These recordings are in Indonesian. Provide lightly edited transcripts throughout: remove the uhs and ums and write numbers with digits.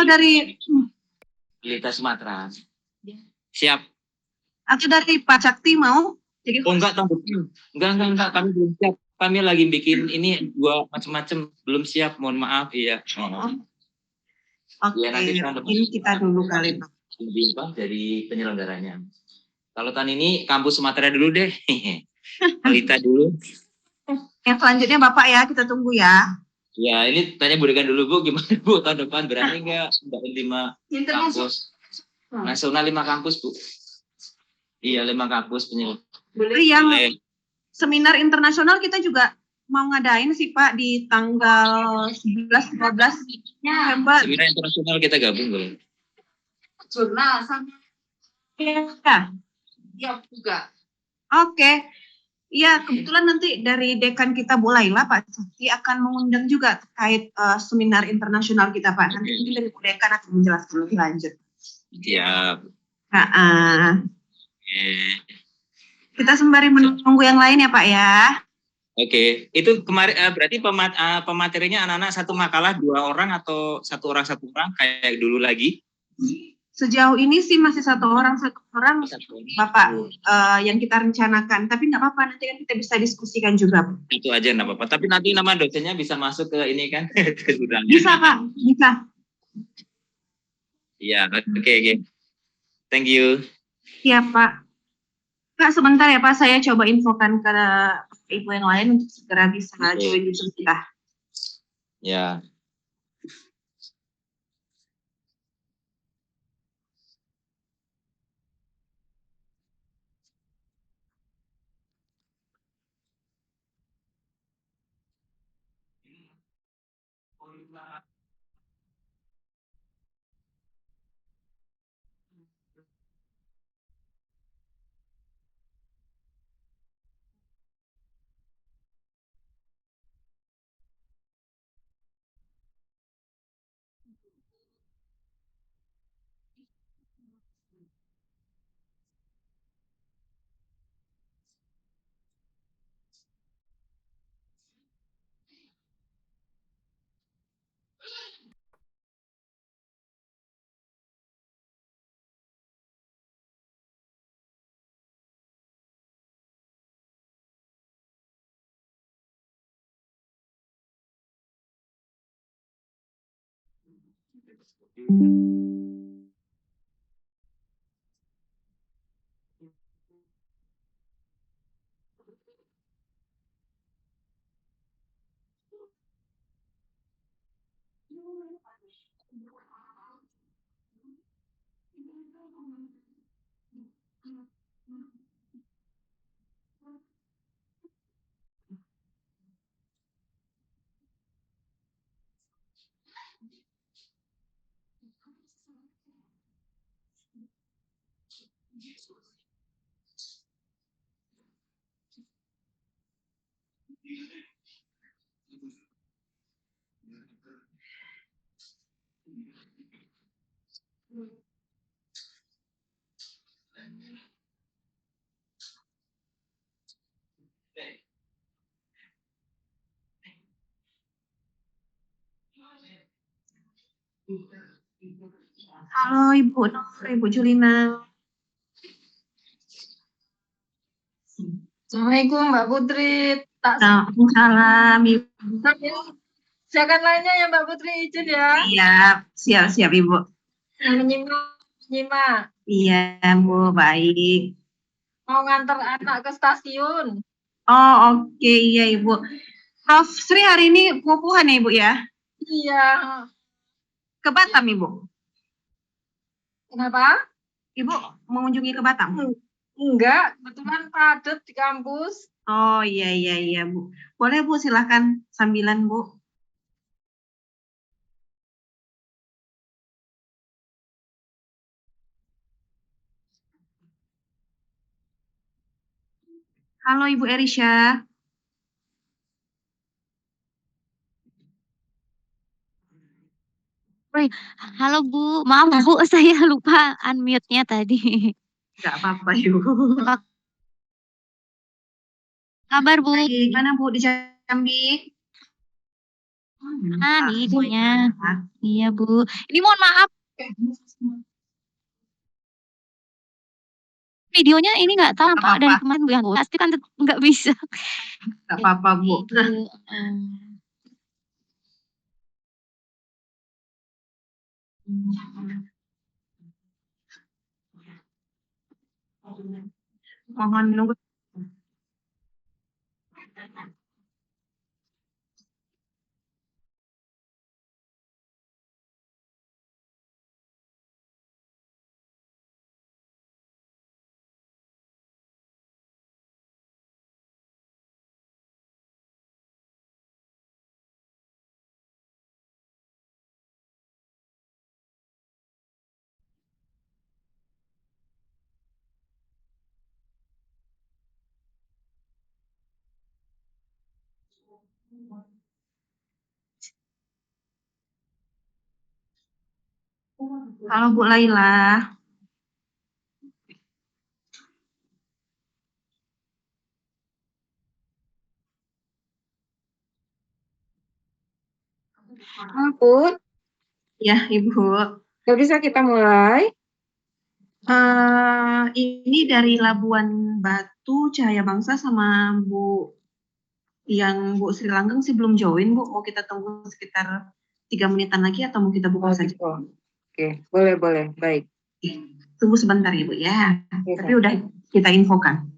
dari Pelita Sumatera. Siap. atau dari Pak Cakti mau? Jadi Oh enggak, enggak, kami belum siap. Kami lagi bikin ini dua macam-macam, belum siap. Mohon maaf, iya. Oke, Ya, nanti ini kita dulu kali Pak. lebih dari penyelenggaranya. Kalau tahun ini kampus Sumatera dulu deh. Pelita dulu. Yang selanjutnya Bapak ya, kita tunggu ya. Ya, ini tanya Bu Dekan dulu Bu, gimana Bu tahun depan berani nggak dapat 5 kampus? Nasional 5 kampus Bu. Iya 5 kampus punya. Yang seminar internasional kita juga mau ngadain sih Pak di tanggal 11-12 November. Seminar internasional kita gabung boleh. Jurnal sama ya. Ya juga. Oke. Iya, kebetulan nanti dari dekan kita Bu Laila, Pak Cakti akan mengundang juga terkait seminar internasional kita, Pak. Nanti mungkin dari Bu Dekan akan menjelaskan lebih lanjut. Siap. Kita sembari menunggu yang lain ya, Pak ya. Oke, itu kemarin berarti pematerinya anak-anak satu makalah 2 orang atau 1 orang kayak dulu lagi? Sejauh ini sih masih satu orang Bapak yang kita rencanakan, tapi nggak apa-apa nanti kan kita bisa diskusikan juga. Itu aja nggak apa-apa. Tapi nanti nama dosennya bisa masuk ke ini kan? Bisa Pak, bisa. Iya, oke. Thank you. Iya Pak. Pak sebentar ya Pak, saya coba infokan ke ibu yang lain untuk segera bisa join di Zoom kita. Ya. Halo Ibu Julina. Assalamualaikum Mbak Putri. Salam Ibu. Silakan lainnya ya Mbak Putri, izin ya. Siap Ibu. Menyimak. Iya Bu, baik. Mau nganter anak ke stasiun. Oh oke, iya Ibu. Prof Sri hari ini pengukuhan ya Ibu ya? Iya. Ke Batam Ibu? Kenapa? Ibu mengunjungi ke Batam? Enggak, kebetulan padat di kampus. Oh iya Bu. Boleh Bu, silahkan sambilan Bu. Halo Ibu Erisha. Halo Bu, maaf Bu, saya lupa unmute-nya tadi. Enggak apa-apa Ibu. Apa kabar Bu? Gimana Bu di Jambi? Nah, videonya. Iya, Bu. Ini mohon maaf, videonya ini nggak tahu Nggak Pak dari apa-apa, kemarin Bu yang pasti kan nggak bisa. nggak apa-apa Bu. Itu. Mohon menunggu. Halo Bu Laila. Ampun, Ya Ibu. gak bisa kita mulai. Ini dari Labuan Batu Cahaya Bangsa sama Bu yang Bu Sri Langgeng sih belum join Bu. Mau kita tunggu sekitar 3 menitan lagi atau mau kita buka saja? Oke, boleh, baik. Tunggu sebentar ya Bu ya. Oke, Tapi udah kita infokan.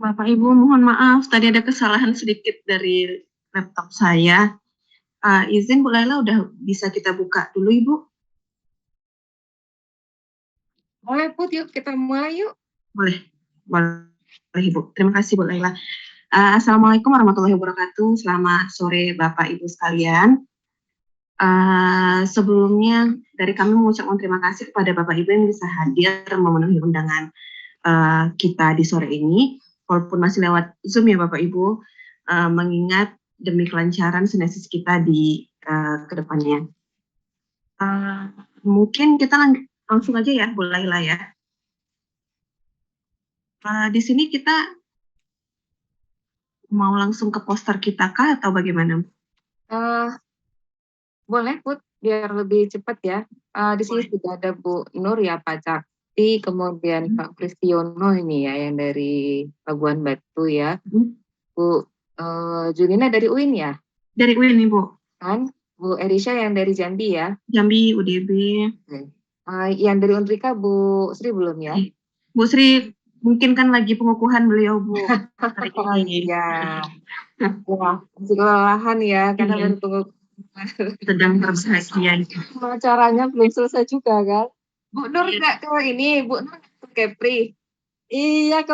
Bapak Ibu mohon maaf, tadi ada kesalahan sedikit dari laptop saya. Izin Bu Laila udah bisa kita buka dulu Ibu? Boleh Put, yuk kita mulai yuk. Boleh, boleh Ibu. Terima kasih Bu Laila. Assalamualaikum warahmatullahi wabarakatuh. Selamat sore Bapak Ibu sekalian. Sebelumnya dari kami mengucapkan terima kasih kepada Bapak Ibu yang bisa hadir memenuhi undangan kita di sore ini, walaupun masih lewat Zoom ya Bapak Ibu, mengingat demi kelancaran sinesis kita di kedepannya. Mungkin kita langsung aja ya, Bu Laila ya. Di sini kita mau langsung ke poster kita kah atau bagaimana? Boleh Put, biar lebih cepat ya. Di sini Boleh. sudah ada Bu Nur ya, Pak Cakti, kemudian Pak Kristiono ini ya, yang dari Labuan Batu ya. Bu Julina dari UIN ya, Dari UIN nih Bu. kan? Bu Erisha yang dari Jambi ya. Jambi, UDB. Yang dari Unrika Bu Sri belum ya? Bu Sri mungkin kan lagi pengukuhan beliau Bu. Hari ini. Iya. Wah, masih kelelahan ya, karena Iya. baru tunggu Sedang berbahagia. acaranya belum selesai juga kan. Bu Nur nggak ke ini, Bu Nur ke Kepri. Iya,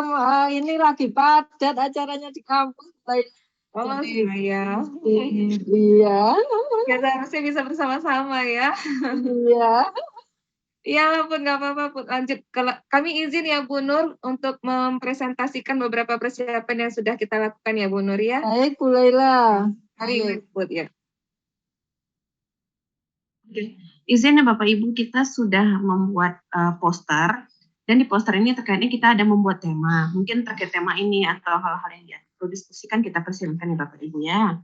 ini lagi padat acaranya di kampus. Oh, iya. Iya. Kita harusnya bisa bersama-sama ya. Iya. Iya, Pun nggak apa-apa, Pun. Lanjut. Kami izin ya, Bu Nur, untuk mempresentasikan beberapa persiapan yang sudah kita lakukan ya, Bu Nur ya. Baik, Bu Laila. Mari, Put ya. Oke. Izin ya Bapak Ibu, kita sudah membuat poster, dan di poster ini terkaitnya kita ada membuat tema. Mungkin terkait tema ini atau hal-hal yang perlu diskusikan kita persilakan ya Bapak Ibu ya.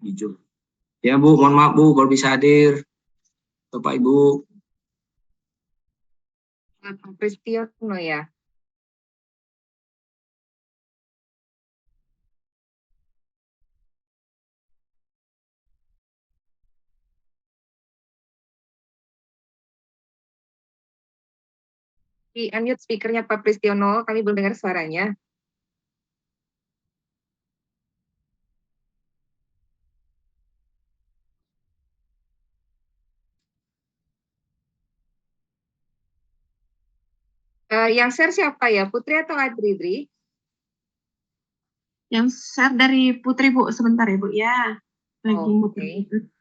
Hijau. Ya Bu, mohon maaf Bu, baru bisa hadir. Bapak Ibu. Pak Pristiono ya. Di unmute speakernya Pak Pristiono, kami belum dengar suaranya. Yang share siapa ya, Putri atau Adri? Yang share dari Putri Bu, sebentar ya Bu ya. Lagi Oh, muter. oke.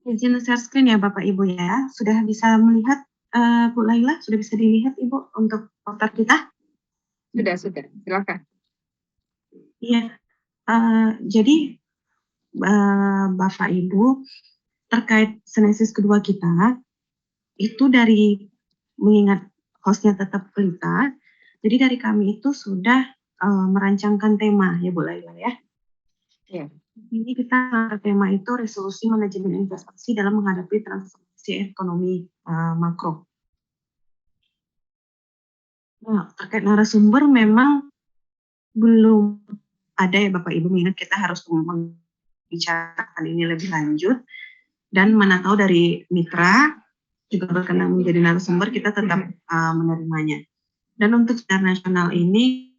Izin share screen ya Bapak Ibu ya. Sudah bisa melihat Bu Laila? Sudah bisa dilihat Ibu untuk portal kita? Sudah. Silakan. Iya. Jadi Bapak Ibu terkait sinesis kedua kita itu dari mengingat hostnya tetap Pelita. Jadi dari kami itu sudah merancangkan tema ya Bu Laila ya. Iya. Ini kita tema itu resolusi manajemen investasi dalam menghadapi transformasi ekonomi makro. Nah, terkait narasumber memang belum ada ya Bapak Ibu, mengingat kita harus membicarakan ini lebih lanjut, dan mana tahu dari mitra juga berkenan menjadi narasumber, kita tetap menerimanya. Dan untuk secara nasional ini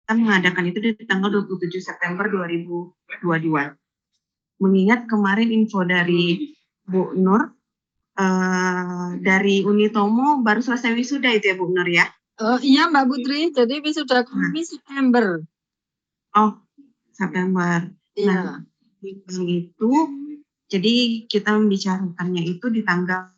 kita mengadakan itu di tanggal 27 September 2022. Mengingat kemarin info dari Bu Nur dari Unitomo baru selesai wisuda itu ya Bu Nur ya? Iya Mbak Putri, jadi wisuda kami September. Oh, September. Iya. Nah, itu jadi kita membicarakannya itu di tanggal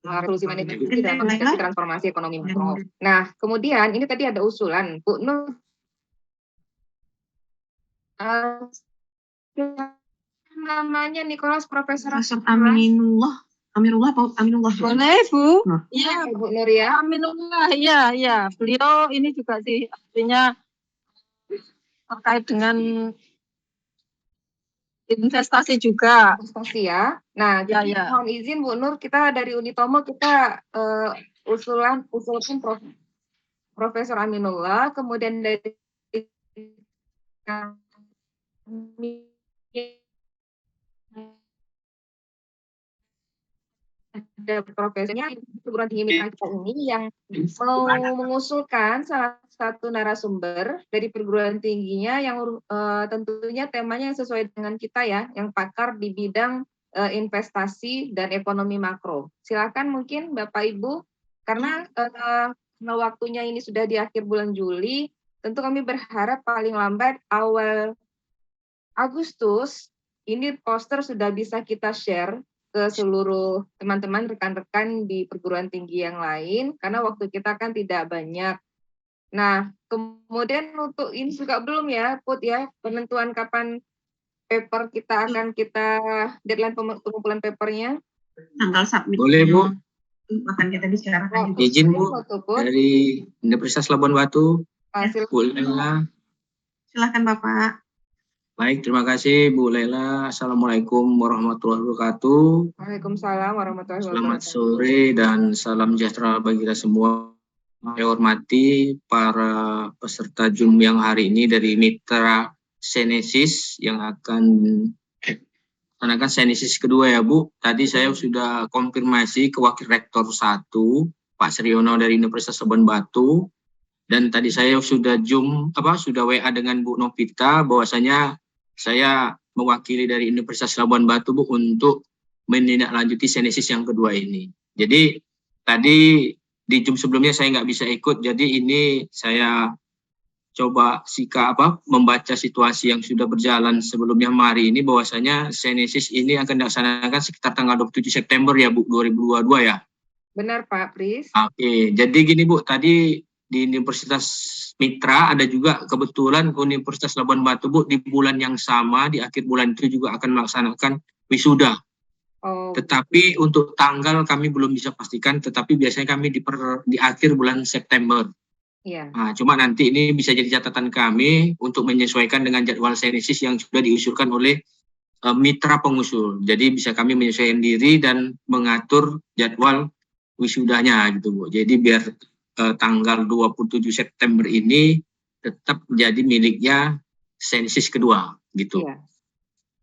Resolusi manajemen dalam konteks transformasi ekonomi makro. Nah, kemudian ini tadi ada usulan Bu Nur. Namanya Nicholas Profesor Aminullah boleh Bu? Nah. Iya Bu Nur ya. Aminullah, iya. Beliau ini juga sih artinya terkait dengan investasi juga. Investasi ya. Nah, jadi mohon izin Bu Nur, kita dari Unitomo kita usulkan Profesor Aminullah, kemudian dari kami ada profesornya perguruan tinggi mitra kita ini yang mau mengusulkan salah satu narasumber dari perguruan tingginya yang tentunya temanya yang sesuai dengan kita ya, yang pakar di bidang investasi dan ekonomi makro. Silakan mungkin Bapak Ibu, karena waktunya ini sudah di akhir bulan Juli, tentu kami berharap paling lambat awal Agustus ini poster sudah bisa kita share ke seluruh teman-teman rekan-rekan di perguruan tinggi yang lain karena waktu kita kan tidak banyak. Nah, kemudian untuk ini juga belum ya, Put ya, penentuan kapan paper kita akan deadline pengumpulan papernya. Tanggal submit. Boleh Bu. akan kita bicarakan juga. Izin Bu dari Universitas Labuan Batu. Hasil Bu Lela. Silakan Bapak. Baik, terima kasih Bu Lela. Assalamualaikum warahmatullahi wabarakatuh. Waalaikumsalam warahmatullahi Selamat wabarakatuh. sore dan salam sejahtera bagi kita semua. Saya hormati para peserta Zoom yang hari ini dari Mitra Senesis yang akan melaksanakan Senesis kedua ya Bu. Tadi saya sudah konfirmasi ke Wakil Rektor 1, Pak Sriono dari Universitas Labuan Batu. Dan tadi saya sudah sudah WA dengan Bu Novita bahwasanya saya mewakili dari Universitas Labuan Batu Bu untuk menindaklanjuti Senesis yang kedua ini. Jadi tadi di Zoom sebelumnya saya nggak bisa ikut, jadi ini saya coba membaca situasi yang sudah berjalan sebelumnya hari ini bahwasanya Senesis ini akan dilaksanakan sekitar tanggal 27 September ya Bu 2022 ya. Benar Pak Pris. Oke, jadi gini Bu, tadi di Universitas Mitra ada juga kebetulan Universitas Labuan Batu Bu di bulan yang sama di akhir bulan itu juga akan melaksanakan wisuda. Oh. Tetapi untuk tanggal kami belum bisa pastikan, tetapi biasanya kami di akhir bulan September. Iya. Nah, cuma nanti ini bisa jadi catatan kami untuk menyesuaikan dengan jadwal Senesis yang sudah diusulkan oleh mitra pengusul. Jadi bisa kami menyesuaikan diri dan mengatur jadwal wisudanya gitu Bu. Jadi biar tanggal 27 September ini tetap menjadi miliknya Senesis kedua gitu. Iya.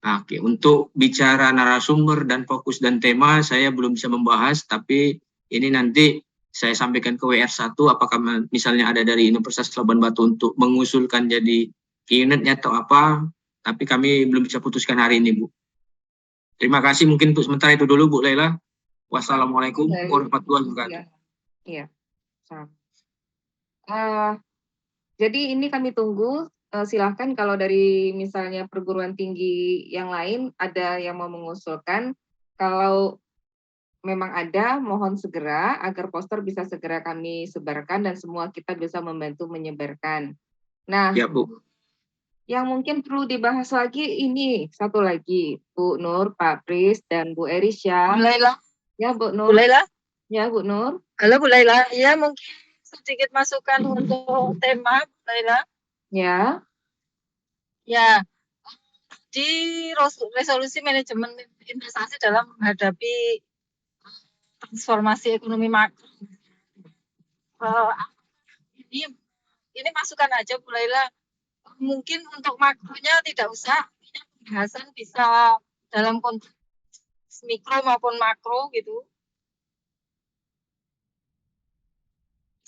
Nah, oke, untuk bicara narasumber dan fokus dan tema saya belum bisa membahas, tapi ini nanti saya sampaikan ke WR1 apakah misalnya ada dari Universitas Labuan Batu untuk mengusulkan jadi unitnya atau apa, tapi kami belum bisa putuskan hari ini Bu. Terima kasih, mungkin untuk sementara itu dulu Bu Lela. Wassalamualaikum warahmatullahi wabarakatuh. Iya. Jadi ini kami tunggu. Silahkan kalau dari misalnya perguruan tinggi yang lain ada yang mau mengusulkan. Kalau memang ada, mohon segera agar poster bisa segera kami sebarkan dan semua kita bisa membantu menyebarkan. Nah, Ya Bu. yang mungkin perlu dibahas lagi ini satu lagi, Bu Nur, Pak Pris, dan Bu Erisha. Bu Laila. Ya, Bu Nur. Bu Laila. Ya, Bu Nur. Halo Bu Laila. Ya, mungkin sedikit masukan untuk tema Bu Laila. Ya. Ya. Di resolusi manajemen investasi dalam menghadapi transformasi ekonomi makro. Ini masukan aja Bu Laila. Mungkin untuk makronya tidak usah, pembahasan bisa dalam konteks mikro maupun makro gitu.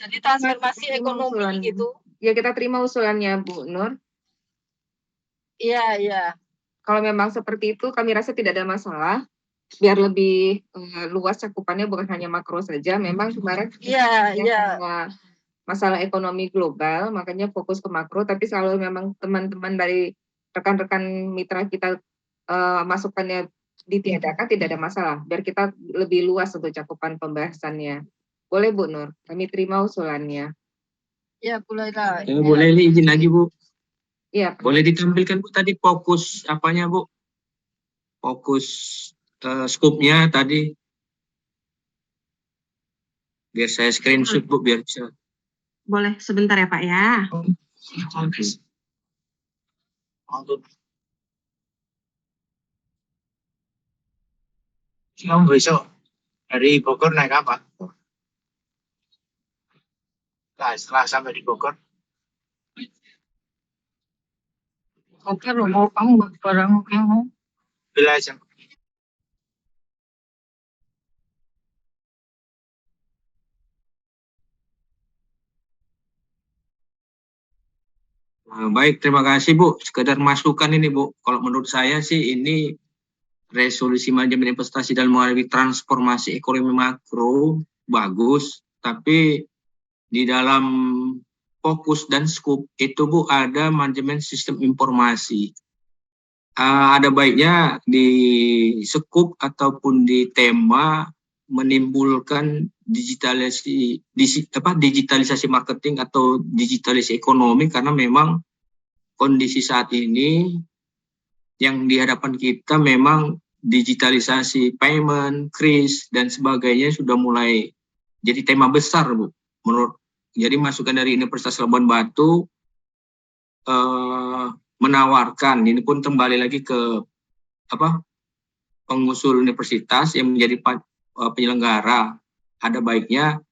Jadi transformasi ekonomi gitu. Ya, kita terima usulannya Bu Nur. Iya, iya. Kalau memang seperti itu kami rasa tidak ada masalah. Biar lebih luas cakupannya bukan hanya makro saja. Memang kemarin masalah ekonomi global, makanya fokus ke makro. Tapi kalau memang teman-teman dari rekan-rekan mitra kita masukannya ditiadakan, tidak ada masalah. Biar kita lebih luas untuk cakupan pembahasannya. Boleh Bu Nur, kami terima usulannya. Ya, boleh lah. Boleh izin lagi Bu. Iya. Boleh ditampilkan Bu tadi fokus apanya Bu? Fokus skupnya tadi. Biar saya screenshot Bu, biar bisa. Boleh sebentar ya Pak ya. Kamu besok dari Bogor naik apa? Nah, setelah sampai di Bogor. Oke, mau kamu barang kamu. Belajar. Nah, baik, terima kasih Bu. Sekedar masukan ini Bu. Kalau menurut saya sih ini resolusi manajemen investasi dalam menghadapi transformasi ekonomi makro bagus, tapi di dalam fokus dan scope itu Bu ada manajemen sistem informasi. Ada baiknya di scope ataupun di tema menimbulkan digitalisasi marketing atau digitalisasi ekonomi, karena memang kondisi saat ini yang di hadapan kita memang digitalisasi payment, kris dan sebagainya sudah mulai jadi tema besar, Bu. Jadi masukan dari Universitas Labuan Batu menawarkan, ini pun kembali lagi ke pengusul universitas yang menjadi penyelenggara, ada baiknya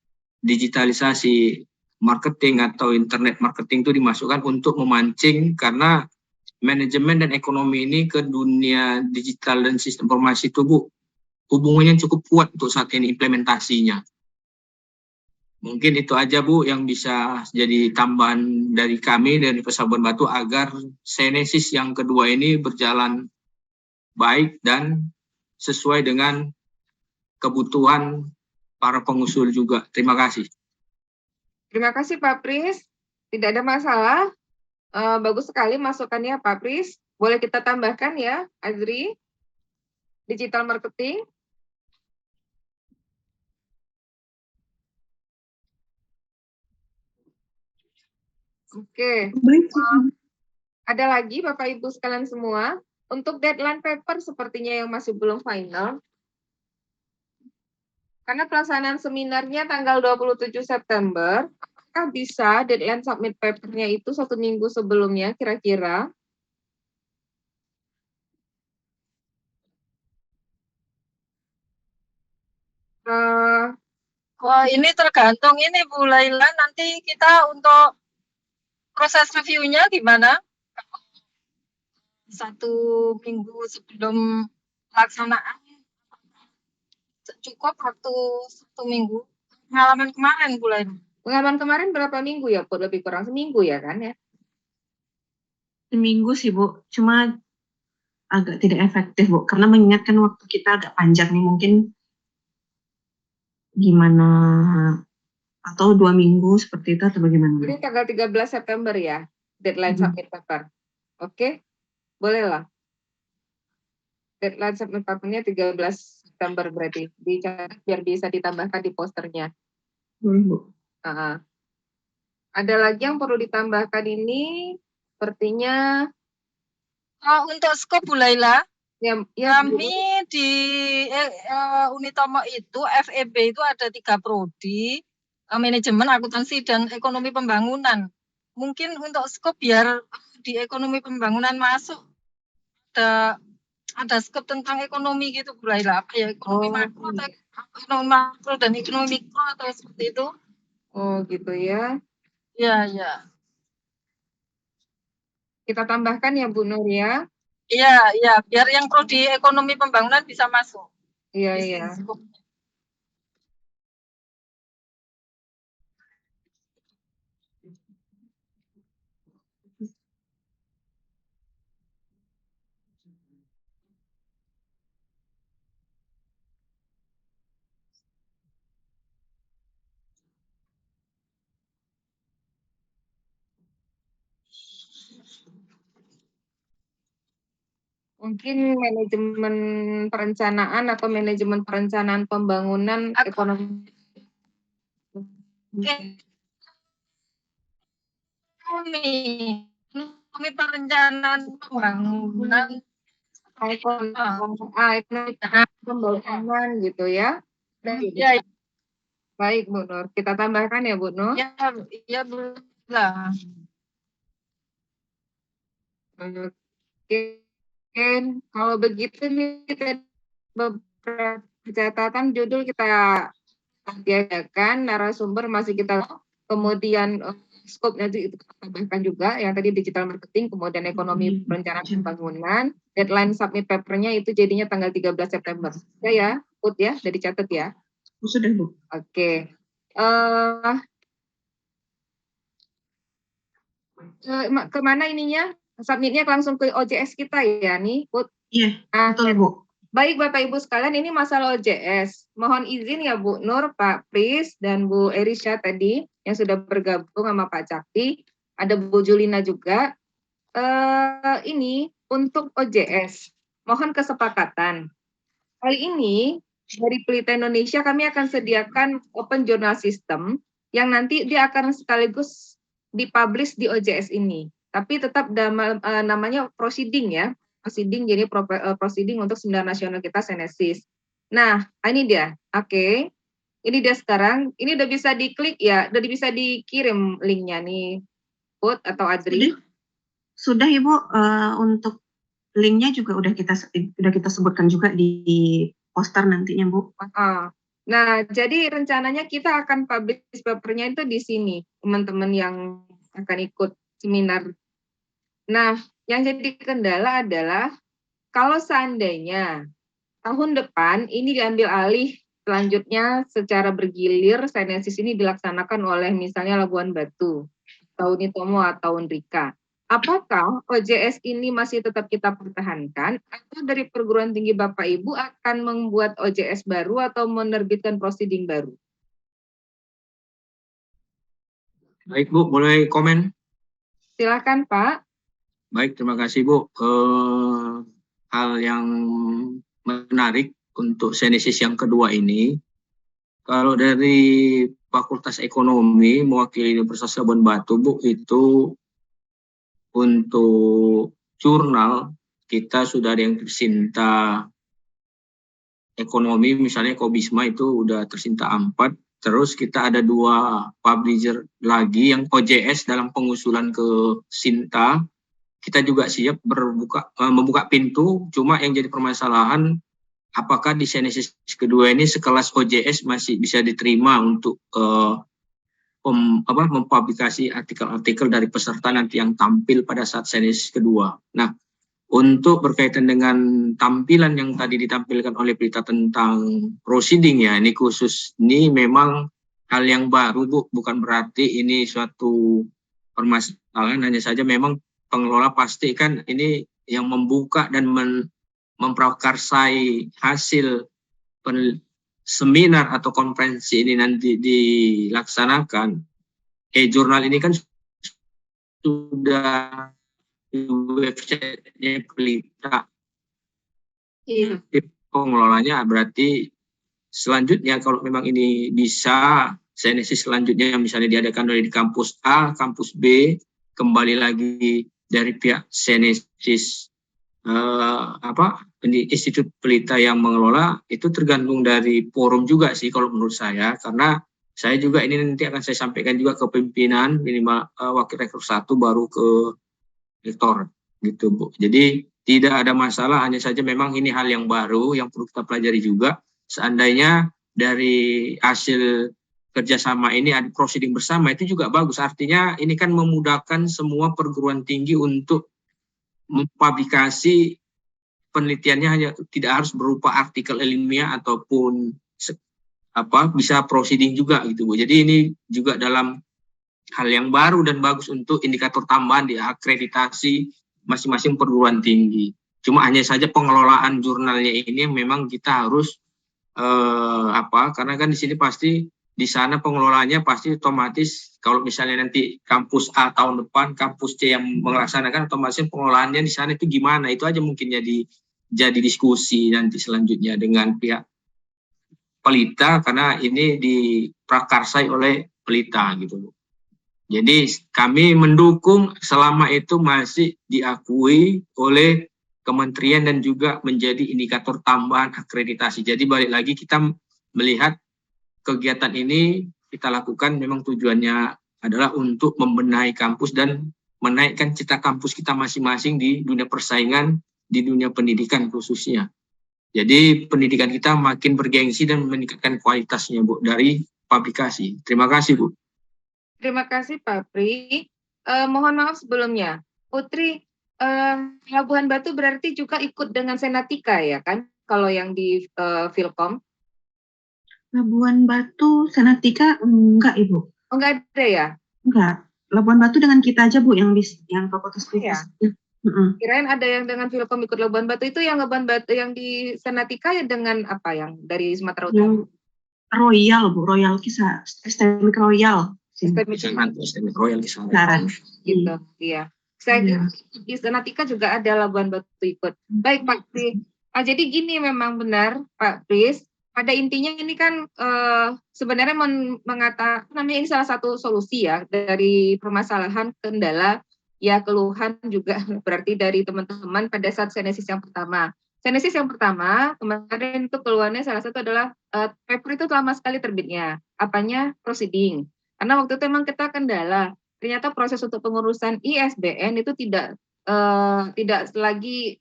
digitalisasi marketing atau internet marketing itu dimasukkan untuk memancing, karena manajemen dan ekonomi ini ke dunia digital dan sistem informasi itu, Bu, hubungannya cukup kuat untuk saat ini implementasinya. Mungkin itu aja, Bu, yang bisa jadi tambahan dari kami dari Universitas Labuan Batu agar Senesis yang kedua ini berjalan baik dan sesuai dengan kebutuhan para pengusul juga. Terima kasih. Terima kasih Pak Pris. Tidak ada masalah. Bagus sekali masukannya Pak Pris. Boleh kita tambahkan ya, Azri? Digital marketing. Oke. Ada lagi Bapak Ibu sekalian semua, untuk deadline paper sepertinya yang masih belum final. Karena pelaksanaan seminarnya tanggal 27 September, apakah bisa deadline submit papernya itu 1 minggu sebelumnya kira-kira? Wah, ini tergantung ini Bu Laila, nanti kita untuk proses reviewnya gimana? 1 minggu sebelum pelaksanaan cukup waktu 1 minggu. Pengalaman kemarin Bu Laila. Pengalaman kemarin berapa minggu ya, Bu? Lebih kurang seminggu ya kan ya? Seminggu sih, Bu. Cuma agak tidak efektif, Bu. Karena mengingatkan waktu kita agak panjang nih. Mungkin gimana, atau 2 minggu seperti itu atau bagaimana? Ini tanggal 13 September ya, deadline submit paper. Oke, boleh lah. Deadline submit papernya 13 September berarti. Dicatat biar bisa ditambahkan di posternya. Boleh, Bu. Ada lagi yang perlu ditambahkan ini, sepertinya Untuk skop Bu Laila, ya, kami di Unitomo itu FEB itu ada 3 prodi, manajemen, akuntansi, dan ekonomi pembangunan. Mungkin untuk skop biar di ekonomi pembangunan masuk ada skop tentang ekonomi gitu Bu Laila, apa ya, ekonomi makro atau ekonomi makro dan ekonomi mikro atau seperti itu. Oh gitu ya. Iya. Kita tambahkan ya Bu Nur ya. Iya, biar yang prodi ekonomi pembangunan bisa masuk. Iya. Mungkin manajemen perencanaan atau manajemen perencanaan pembangunan ekonomi. Ekonomi perencanaan pembangunan ekonomi pembangunan gitu ya. Ya. Baik Bu Nur, kita tambahkan ya Bu Nur. Ya Bu lah. Oke, kalau begitu nih beberapa catatan judul kita tiadakan, narasumber masih kita, kemudian scope nanti itu tambahkan juga yang tadi digital marketing, kemudian ekonomi perencanaan pembangunan, deadline submit papernya itu jadinya tanggal 13 September. Ya, Put ya, sudah dicatat ya. Sudah, Bu. Oke. Kemana ininya? Submitnya langsung ke OJS kita ya nih, Put? Iya, betul Bu. Baik Bapak Ibu sekalian, ini masalah OJS. Mohon izin ya Bu Nur, Pak Pris, dan Bu Erisha tadi yang sudah bergabung sama Pak Cakti. Ada Bu Julina juga. Ini untuk OJS. Mohon kesepakatan. Kali ini dari Pelita Indonesia kami akan sediakan open journal system yang nanti dia akan sekaligus dipublish di OJS ini. Tapi tetap namanya proceeding ya. Proceeding, jadi proceeding untuk seminar nasional kita Senesis. Nah, ini dia. Oke. Ini dia sekarang, ini udah bisa diklik ya, udah bisa dikirim linknya nih, Put atau Adri. Sudah Ibu, untuk linknya juga udah kita sebutkan juga di poster nantinya Bu. Nah, jadi rencananya kita akan publish papernya itu di sini, teman-teman yang akan ikut seminar. Nah, yang jadi kendala adalah kalau seandainya tahun depan ini diambil alih selanjutnya secara bergilir, Senesis ini dilaksanakan oleh misalnya Labuan Batu, atau Unitomo atau Unrika. Apakah OJS ini masih tetap kita pertahankan atau dari perguruan tinggi Bapak Ibu akan membuat OJS baru atau menerbitkan proceeding baru? Baik Bu, boleh komen? Silakan Pak. Baik, terima kasih Bu. Hal yang menarik untuk Senesis yang kedua ini, kalau dari Fakultas Ekonomi mewakili Universitas Labuan Batu Bu, itu untuk jurnal kita sudah ada yang tersinta ekonomi, misalnya Kobisma itu udah tersinta 4. Terus kita ada 2 publisher lagi yang OJS dalam pengusulan ke Sinta. Kita juga siap membuka pintu, cuma yang jadi permasalahan apakah di Senesis kedua ini sekelas OJS masih bisa diterima untuk mempublikasi artikel-artikel dari peserta nanti yang tampil pada saat Senesis kedua. Nah, untuk berkaitan dengan tampilan yang tadi ditampilkan oleh Pelita tentang proceeding ya, ini khusus, ini memang hal yang baru Bu, bukan berarti ini suatu permasalahan, hanya saja memang pengelola pasti kan ini yang membuka dan memprakarsai hasil seminar atau konferensi ini nanti dilaksanakan. E-jurnal ini kan sudah di website-nya Pelita. Iya. Pengelolanya berarti selanjutnya kalau memang ini bisa, Senesis selanjutnya misalnya diadakan dari kampus A, kampus B, kembali lagi dari pihak Senesis Institut Pelita yang mengelola, itu tergantung dari forum juga sih kalau menurut saya, karena saya juga ini nanti akan saya sampaikan juga ke pimpinan minimal wakil rektor 1 baru ke rektor gitu Bu. Jadi tidak ada masalah, hanya saja memang ini hal yang baru yang perlu kita pelajari juga. Seandainya dari hasil kerjasama ini ada proceeding bersama, itu juga bagus. Artinya ini kan memudahkan semua perguruan tinggi untuk mempublikasi penelitiannya, hanya tidak harus berupa artikel ilmiah ataupun bisa proceeding juga gitu Bu. Jadi ini juga dalam hal yang baru dan bagus untuk indikator tambahan di akreditasi masing-masing perguruan tinggi. Cuma hanya saja pengelolaan jurnalnya ini memang kita harus karena kan di sini pasti di sana pengelolanya pasti otomatis kalau misalnya nanti kampus A tahun depan, kampus C yang melaksanakan, otomatis pengelolaannya di sana itu gimana? Itu aja mungkin jadi diskusi nanti selanjutnya dengan pihak Pelita, karena ini diprakarsai oleh Pelita gitu. Jadi kami mendukung selama itu masih diakui oleh kementerian dan juga menjadi indikator tambahan akreditasi. Jadi balik lagi kita melihat kegiatan ini kita lakukan memang tujuannya adalah untuk membenahi kampus dan menaikkan cita kampus kita masing-masing di dunia persaingan, di dunia pendidikan khususnya. Jadi pendidikan kita makin bergengsi dan meningkatkan kualitasnya Bu dari publikasi. Terima kasih Bu. Terima kasih Pak Pri. Mohon maaf sebelumnya, Putri, Labuan Batu berarti juga ikut dengan Senatika ya kan? Kalau yang di Filkom? Labuan Batu, Senatika enggak Ibu? Oh, enggak ada ya? Enggak. Labuan Batu dengan kita aja Bu yang Fakultas Bisnis. Ya. Kirain ada yang dengan Filkom ikut Labuan Batu, itu yang Labuan Batu yang di Senatika ya dengan apa yang dari Sumatera Utara? Royal Bu, Royal Kisah, Sistemik Royal. Sistemik Royal Kisah. Gitu, iya. Saya di Senatika juga ada Labuan Batu ikut. Baik Pak Pri. Jadi gini memang benar Pak Pris. Pada intinya ini kan sebenarnya mengatakan ini salah satu solusi ya dari permasalahan kendala ya keluhan juga berarti dari teman-teman pada saat Senesis yang pertama. Senesis yang pertama, kemarin itu keluarnya salah satu adalah paper itu lama sekali terbitnya. Apanya? Proceeding. Karena waktu itu memang kita kendala. Ternyata proses untuk pengurusan ISBN itu tidak lagi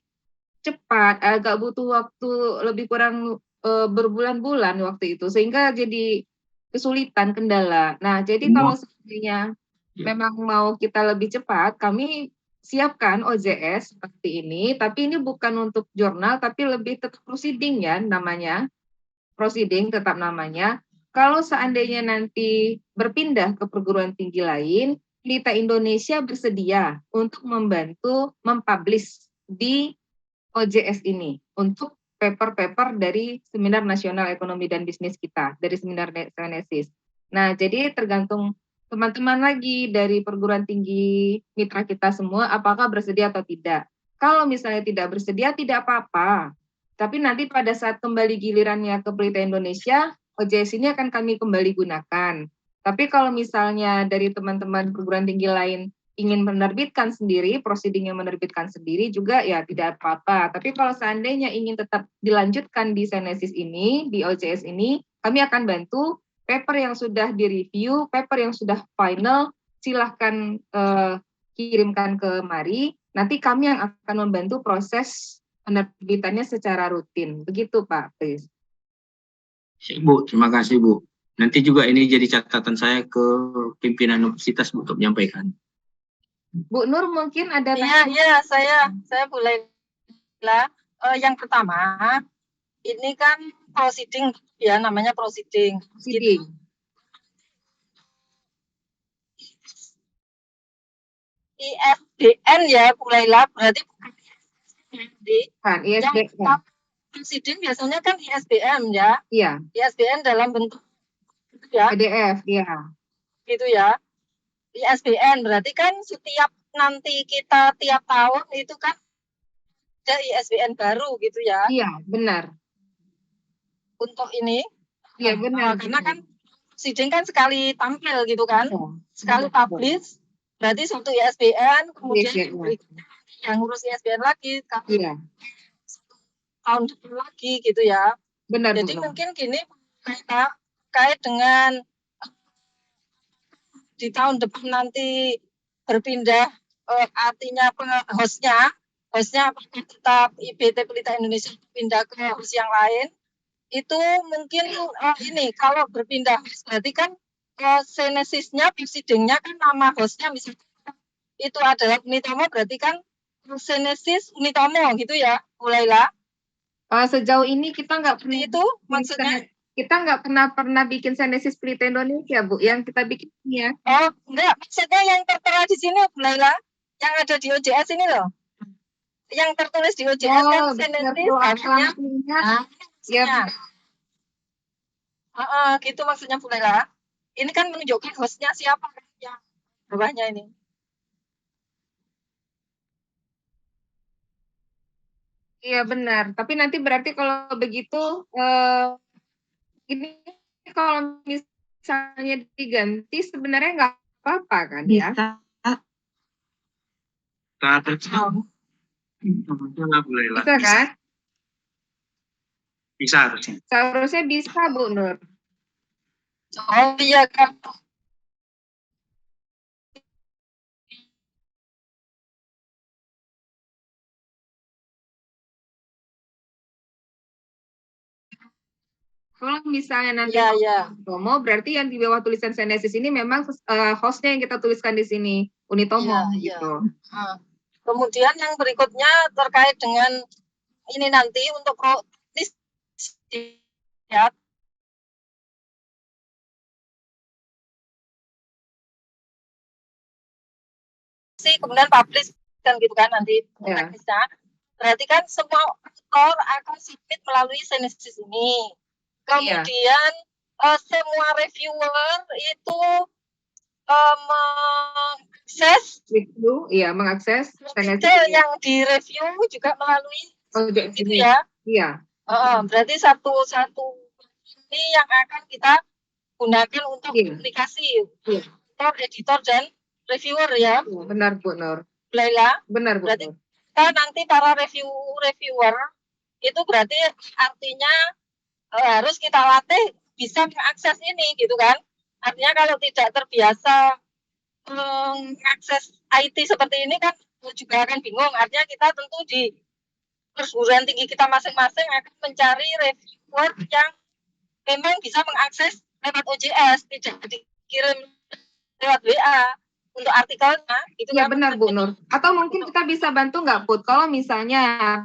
cepat, agak butuh waktu lebih kurang berbulan-bulan waktu itu, sehingga jadi kesulitan, kendala. Nah, jadi kalau seandainya memang mau kita lebih cepat, kami siapkan OJS seperti ini, tapi ini bukan untuk jurnal, tapi lebih tetap proceeding ya namanya. Proceeding tetap namanya. Kalau seandainya nanti berpindah ke perguruan tinggi lain, Pelita Indonesia bersedia untuk membantu mempublish di OJS ini untuk paper-paper dari Seminar Nasional Ekonomi dan Bisnis kita, dari Seminar Senesis. Nah, jadi tergantung teman-teman lagi dari perguruan tinggi mitra kita semua, apakah bersedia atau tidak. Kalau misalnya tidak bersedia, tidak apa-apa. Tapi nanti pada saat kembali gilirannya ke Pelita Indonesia, OJS ini akan kami kembali gunakan. Tapi kalau misalnya dari teman-teman perguruan tinggi lain ingin menerbitkan sendiri, proceeding yang menerbitkan sendiri juga ya tidak apa-apa. Tapi kalau seandainya ingin tetap dilanjutkan di Senesis ini, di OJS ini, kami akan bantu paper yang sudah direview, paper yang sudah final, silahkan kirimkan ke Mari. Nanti kami yang akan membantu proses penerbitannya secara rutin. Begitu Pak Pris. Bu, terima kasih Bu. Nanti juga ini jadi catatan saya ke pimpinan universitas Bu, untuk menyampaikan. Bu Nur mungkin ada Iya, saya boleh lah. Yang pertama, ini kan proceeding ya, namanya proceeding. proceeding. ISBN ya, mulailah berarti bukan Kan, ISBN. Yang proceeding biasanya kan ISBN ya. Iya. ISBN dalam bentuk ya. PDF, iya. Gitu ya. ISBN berarti kan setiap nanti kita tiap tahun itu kan ada ISBN baru gitu ya. Iya, benar. Untuk ini. Iya, benar. Karena kan sidang kan sekali tampil gitu kan. Sekali publish. Berarti satu ISBN, kemudian yang ngurus ISBN lagi. Iya. Tahun depan lagi gitu ya. Benar. Jadi mungkin gini kait dengan di tahun depan nanti berpindah, artinya hostnya apakah tetap IBT Pelita Indonesia pindah ke host yang lain, itu mungkin ini kalau berpindah berarti kan Senesisnya, proceedingnya kan nama hostnya misalnya itu adalah Unitomo, berarti kan Senesis Unitomo gitu ya, mulailah. Sejauh ini kita nggak pernah itu maksudnya. Kita nggak pernah bikin Senesis Pelita Indonesia, Bu. Yang kita bikin ya. Oh, enggak. Maksudnya yang tertera di sini, Bu Laila. Yang ada di OJS ini loh. Yang tertulis di OJS kan Senesis. Artinya. Ya. Gitu maksudnya, Bu Laila. Ini kan menunjukkan hostnya siapa kan yang bawahnya ini. Iya, benar. Tapi nanti berarti kalau begitu... ini kalau misalnya diganti sebenarnya nggak apa-apa kan ya? Bisa kan? Bisa harusnya. Seharusnya bisa Bu Nur. Oh iya kan. Kalau misalnya nanti Unitomo, berarti yang di bawah tulisan Senesis ini memang hostnya yang kita tuliskan di sini, Unitomo gitu. Kemudian yang berikutnya terkait dengan ini nanti untuk ya. Kemudian publish kan gitu kan nanti teknisnya. Berarti kan semua author akan submit melalui Senesis ini. Kemudian semua reviewer itu mengakses detail yang direview juga melalui gitu ya. Iya. Berarti satu ini yang akan kita gunakan untuk aplikasi editor dan reviewer ya. Benar Bu Nur. Laila. Benar Bu. Berarti kita nanti para reviewer itu berarti artinya harus kita latih bisa mengakses ini gitu kan. Artinya kalau tidak terbiasa mengakses IT seperti ini kan juga akan bingung. Artinya kita tentu di perguruan tinggi kita masing-masing akan mencari reviewer yang memang bisa mengakses lewat OJS, tidak dikirim lewat WA untuk artikelnya. Itu Ya kan benar Bu Nur. Atau mungkin kita bisa bantu nggak Put? Kalau misalnya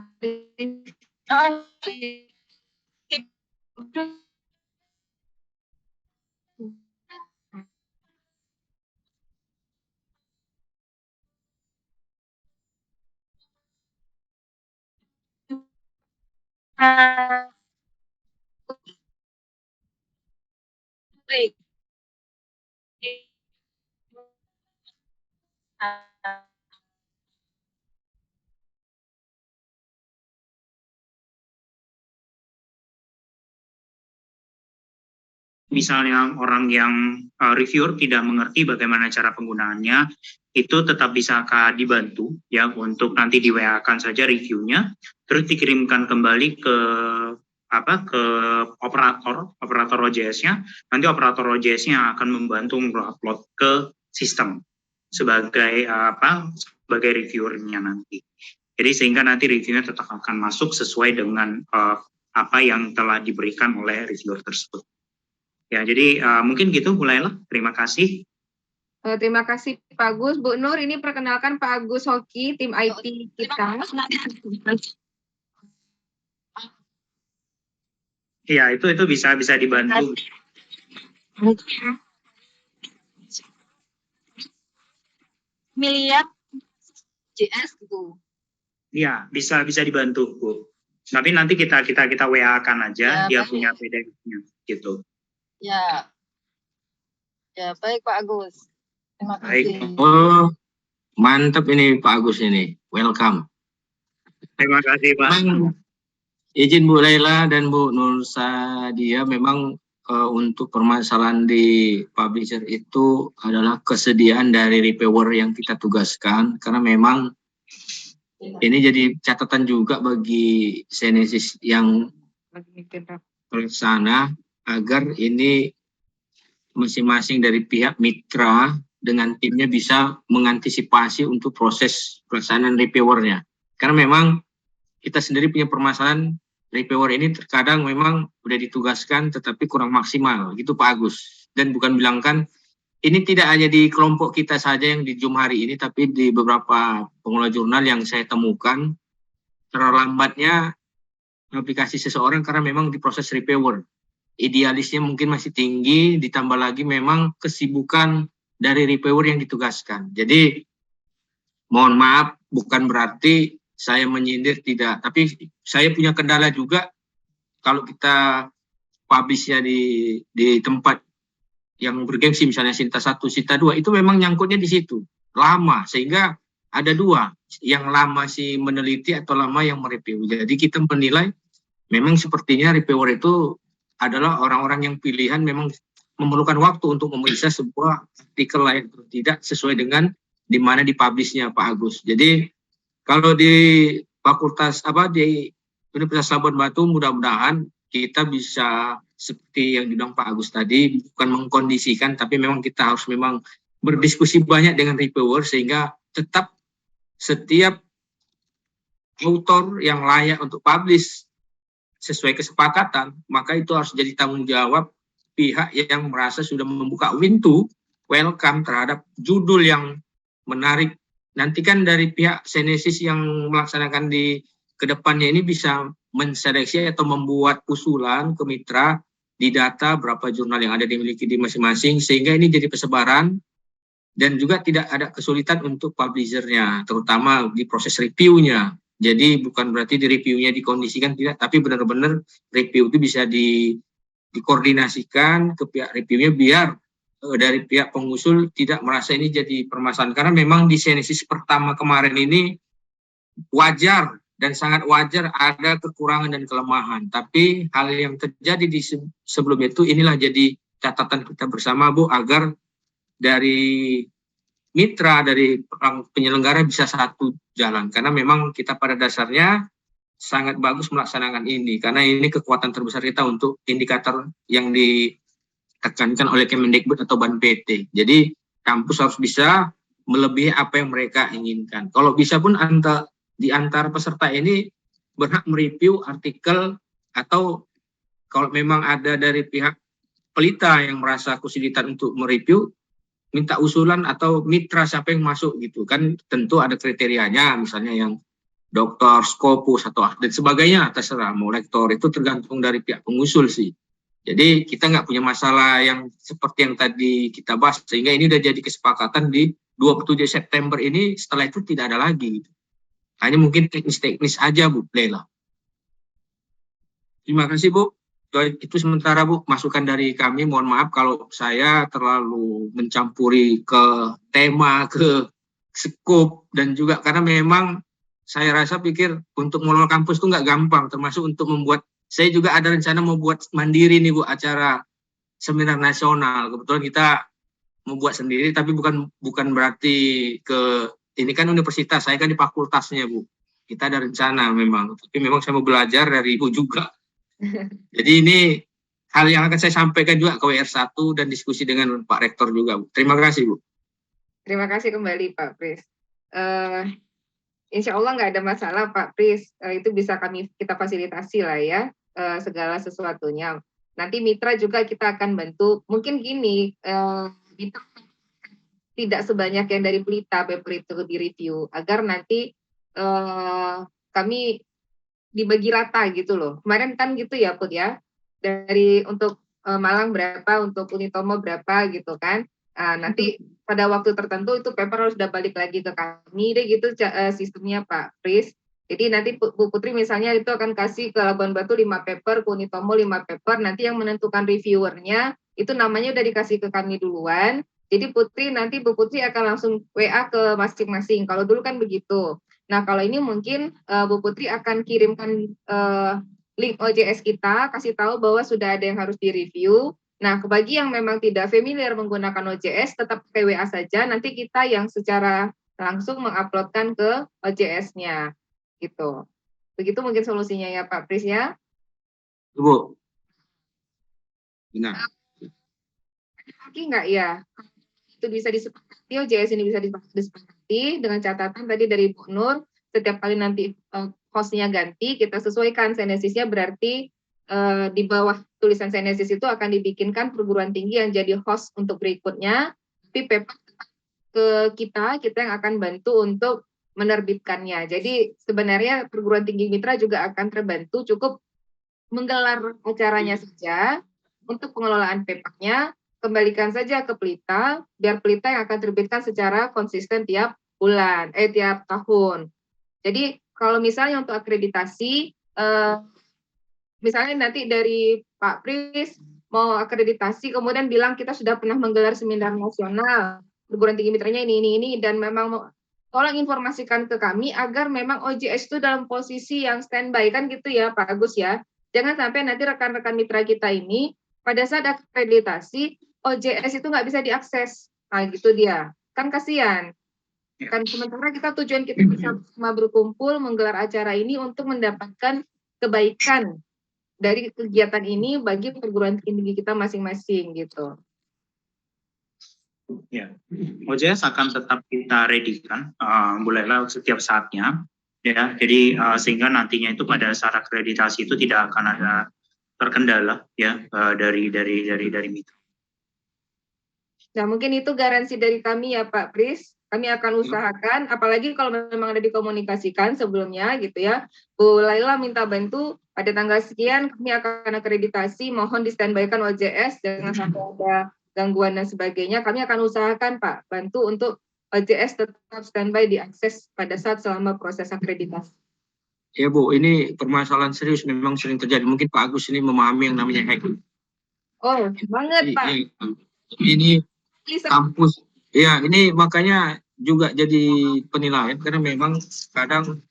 misalnya orang yang reviewer tidak mengerti bagaimana cara penggunaannya, itu tetap bisa dibantu ya untuk nanti di WA-kan saja reviewnya, terus dikirimkan kembali ke operator OJS-nya. Nanti operator OJS-nya akan membantu mengupload ke sistem sebagai sebagai reviewernya nanti. Jadi sehingga nanti reviewnya tetap akan masuk sesuai dengan apa yang telah diberikan oleh reviewer tersebut. Ya, jadi mungkin gitu mulailah. Terima kasih. terima kasih Pak Agus. Bu Nur, ini perkenalkan Pak Agus Hoki, tim IT kita. Ya, itu bisa dibantu. miliar JS gitu. Iya, bisa dibantu, Bu. Tapi nanti kita WA-kan aja, dia punya PDF-nya gitu. Ya. Ya, baik Pak Agus. Terima kasih. Oh, mantap ini Pak Agus ini. Welcome. Terima kasih, Pak. Izin Bu Laila dan Bu Nur Sadia, memang untuk permasalahan di publisher itu adalah kesediaan dari reviewer yang kita tugaskan, karena memang ini jadi catatan juga bagi Senesis yang pelaksana, agar ini masing-masing dari pihak mitra dengan timnya bisa mengantisipasi untuk proses pelaksanaan reviewernya. Karena memang kita sendiri punya permasalahan, reviewer ini terkadang memang udah ditugaskan tetapi kurang maksimal, gitu Pak Agus. Dan bukan bilangkan, ini tidak hanya di kelompok kita saja yang di Zoom hari ini, tapi di beberapa pengelola jurnal yang saya temukan, terlambatnya aplikasi seseorang karena memang di proses reviewer. Idealisnya mungkin masih tinggi, ditambah lagi memang kesibukan dari reviewer yang ditugaskan. Jadi mohon maaf, bukan berarti saya menyindir, tidak. Tapi saya punya kendala juga kalau kita publishnya di tempat yang bergengsi, misalnya Sinta 1, Sinta 2, itu memang nyangkutnya di situ. Lama, sehingga ada dua, yang lama si meneliti atau lama yang mereview. Jadi kita menilai memang sepertinya reviewer itu adalah orang-orang yang pilihan memang memerlukan waktu untuk memeriksa sebuah artikel lain atau tidak sesuai dengan di mana dipublishnya Pak Agus. Jadi kalau di fakultas di Universitas Labuan Batu, mudah-mudahan kita bisa seperti yang dibilang Pak Agus tadi, bukan mengkondisikan, tapi memang kita harus memang berdiskusi banyak dengan reviewer sehingga tetap setiap autor yang layak untuk publish sesuai kesepakatan, maka itu harus jadi tanggung jawab pihak yang merasa sudah membuka pintu welcome terhadap judul yang menarik. Nanti kan dari pihak Senesis yang melaksanakan di kedepannya ini bisa menseleksi atau membuat usulan ke mitra di data berapa jurnal yang ada dimiliki di masing-masing, sehingga ini jadi persebaran dan juga tidak ada kesulitan untuk publishernya, terutama di proses reviewnya. Jadi bukan berarti di reviewnya dikondisikan, tidak, tapi benar-benar review itu bisa dikoordinasikan ke pihak reviewnya biar dari pihak pengusul tidak merasa ini jadi permasalahan. Karena memang di Senesis pertama kemarin ini wajar dan sangat wajar ada kekurangan dan kelemahan. Tapi hal yang terjadi di sebelum itu inilah jadi catatan kita bersama, Bu, agar dari mitra, dari penyelenggara bisa satu jalan. Karena memang kita pada dasarnya sangat bagus melaksanakan ini karena ini kekuatan terbesar kita untuk indikator yang ditekankan oleh Kemendikbud atau Ban PT. Jadi kampus harus bisa melebihi apa yang mereka inginkan. Kalau bisa pun di antara peserta ini berhak mereview artikel atau kalau memang ada dari pihak pelita yang merasa kesulitan untuk mereview, minta usulan atau mitra siapa yang masuk gitu kan, tentu ada kriterianya, misalnya yang doktor, skopus atau dan sebagainya, terserah mau lektor, itu tergantung dari pihak pengusul sih. Jadi kita nggak punya masalah yang seperti yang tadi kita bahas, sehingga ini udah jadi kesepakatan di 27 September ini, setelah itu tidak ada lagi. Hanya mungkin teknis-teknis aja Bu Lela. Terima kasih Bu. Itu sementara Bu, masukan dari kami. Mohon maaf kalau saya terlalu mencampuri ke tema, ke skop, dan juga karena memang saya rasa pikir untuk mengelola kampus itu nggak gampang, termasuk untuk membuat, saya juga ada rencana membuat mandiri nih Bu, acara seminar nasional. Kebetulan kita membuat sendiri, tapi bukan berarti ini kan universitas, saya kan di fakultasnya Bu. Kita ada rencana memang, tapi memang saya mau belajar dari Ibu juga. Jadi ini hal yang akan saya sampaikan juga ke WR1 dan diskusi dengan Pak Rektor juga Bu. Terima kasih Bu. Terima kasih kembali Pak Pris. Insya Allah nggak ada masalah Pak Pris, itu bisa kita fasilitasi lah ya, segala sesuatunya. Nanti mitra juga kita akan bantu. Mungkin gini, mitra tidak sebanyak yang dari pelita paper itu direview, agar nanti kami dibagi rata gitu loh. Kemarin kan gitu ya Put ya, dari untuk Malang berapa, untuk Unitomo berapa gitu kan. Nanti pada waktu tertentu itu paper harus udah balik lagi ke kami deh gitu sistemnya Pak Pris. Jadi nanti Bu Putri misalnya itu akan kasih ke Labuan Batu 5 paper, ke Unitomo 5 paper, nanti yang menentukan reviewernya itu namanya udah dikasih ke kami duluan. Jadi nanti Bu Putri akan langsung WA ke masing-masing. Kalau dulu kan begitu. Nah, kalau ini mungkin Bu Putri akan kirimkan link OJS kita, kasih tahu bahwa sudah ada yang harus direview. Nah, bagi yang memang tidak familiar menggunakan OJS, tetap pakai WA saja. Nanti kita yang secara langsung menguploadkan ke OJS-nya. Gitu. Begitu mungkin solusinya ya Pak Pris ya. Bu. Benar. Lagi nggak ya? Itu bisa disepakati, OJS ini bisa disepakati dengan catatan tadi dari Bu Nur, setiap kali nanti hostnya ganti, kita sesuaikan senesisnya, berarti di bawah tulisan senesis itu akan dibikinkan perguruan tinggi yang jadi host untuk berikutnya, tapi paper ke kita yang akan bantu untuk menerbitkannya. Jadi sebenarnya perguruan tinggi mitra juga akan terbantu, cukup menggelar acaranya saja untuk pengelolaan papernya. Kembalikan saja ke pelita, biar pelita yang akan terbitkan secara konsisten tiap bulan, tiap tahun. Jadi kalau misalnya untuk akreditasi, misalnya nanti dari Pak Pris mau akreditasi, kemudian bilang kita sudah pernah menggelar seminar nasional, perguruan tinggi mitranya ini, dan memang tolong informasikan ke kami agar memang OJS itu dalam posisi yang standby, kan gitu ya Pak Agus ya. Jangan sampai nanti rekan-rekan mitra kita ini pada saat akreditasi, OJS itu nggak bisa diakses. Nah, gitu dia. Kan kasihan. Kan sementara tujuan kita bersama berkumpul menggelar acara ini untuk mendapatkan kebaikan dari kegiatan ini bagi perguruan tinggi kita masing-masing gitu. Ya, OJS akan tetap kita ready-kan, mulailah setiap saatnya, ya. Jadi sehingga nantinya itu pada saat akreditasi itu tidak akan ada terkendala, ya, dari mitra. Nah, mungkin itu garansi dari kami ya Pak Pris. Kami akan usahakan, apalagi kalau memang ada dikomunikasikan sebelumnya gitu ya. Bu Laila minta bantu pada tanggal sekian kami akan akreditasi, mohon di standby-kan OJS, jangan sampai ada gangguan dan sebagainya. Kami akan usahakan Pak, bantu untuk OJS tetap standby diakses pada saat selama proses akreditasi. Ya Bu, ini permasalahan serius memang sering terjadi. Mungkin Pak Agus ini memahami yang namanya hacking. Oh, banget Pak. Ini kampus, ya ini makanya juga jadi penilaian karena memang kadang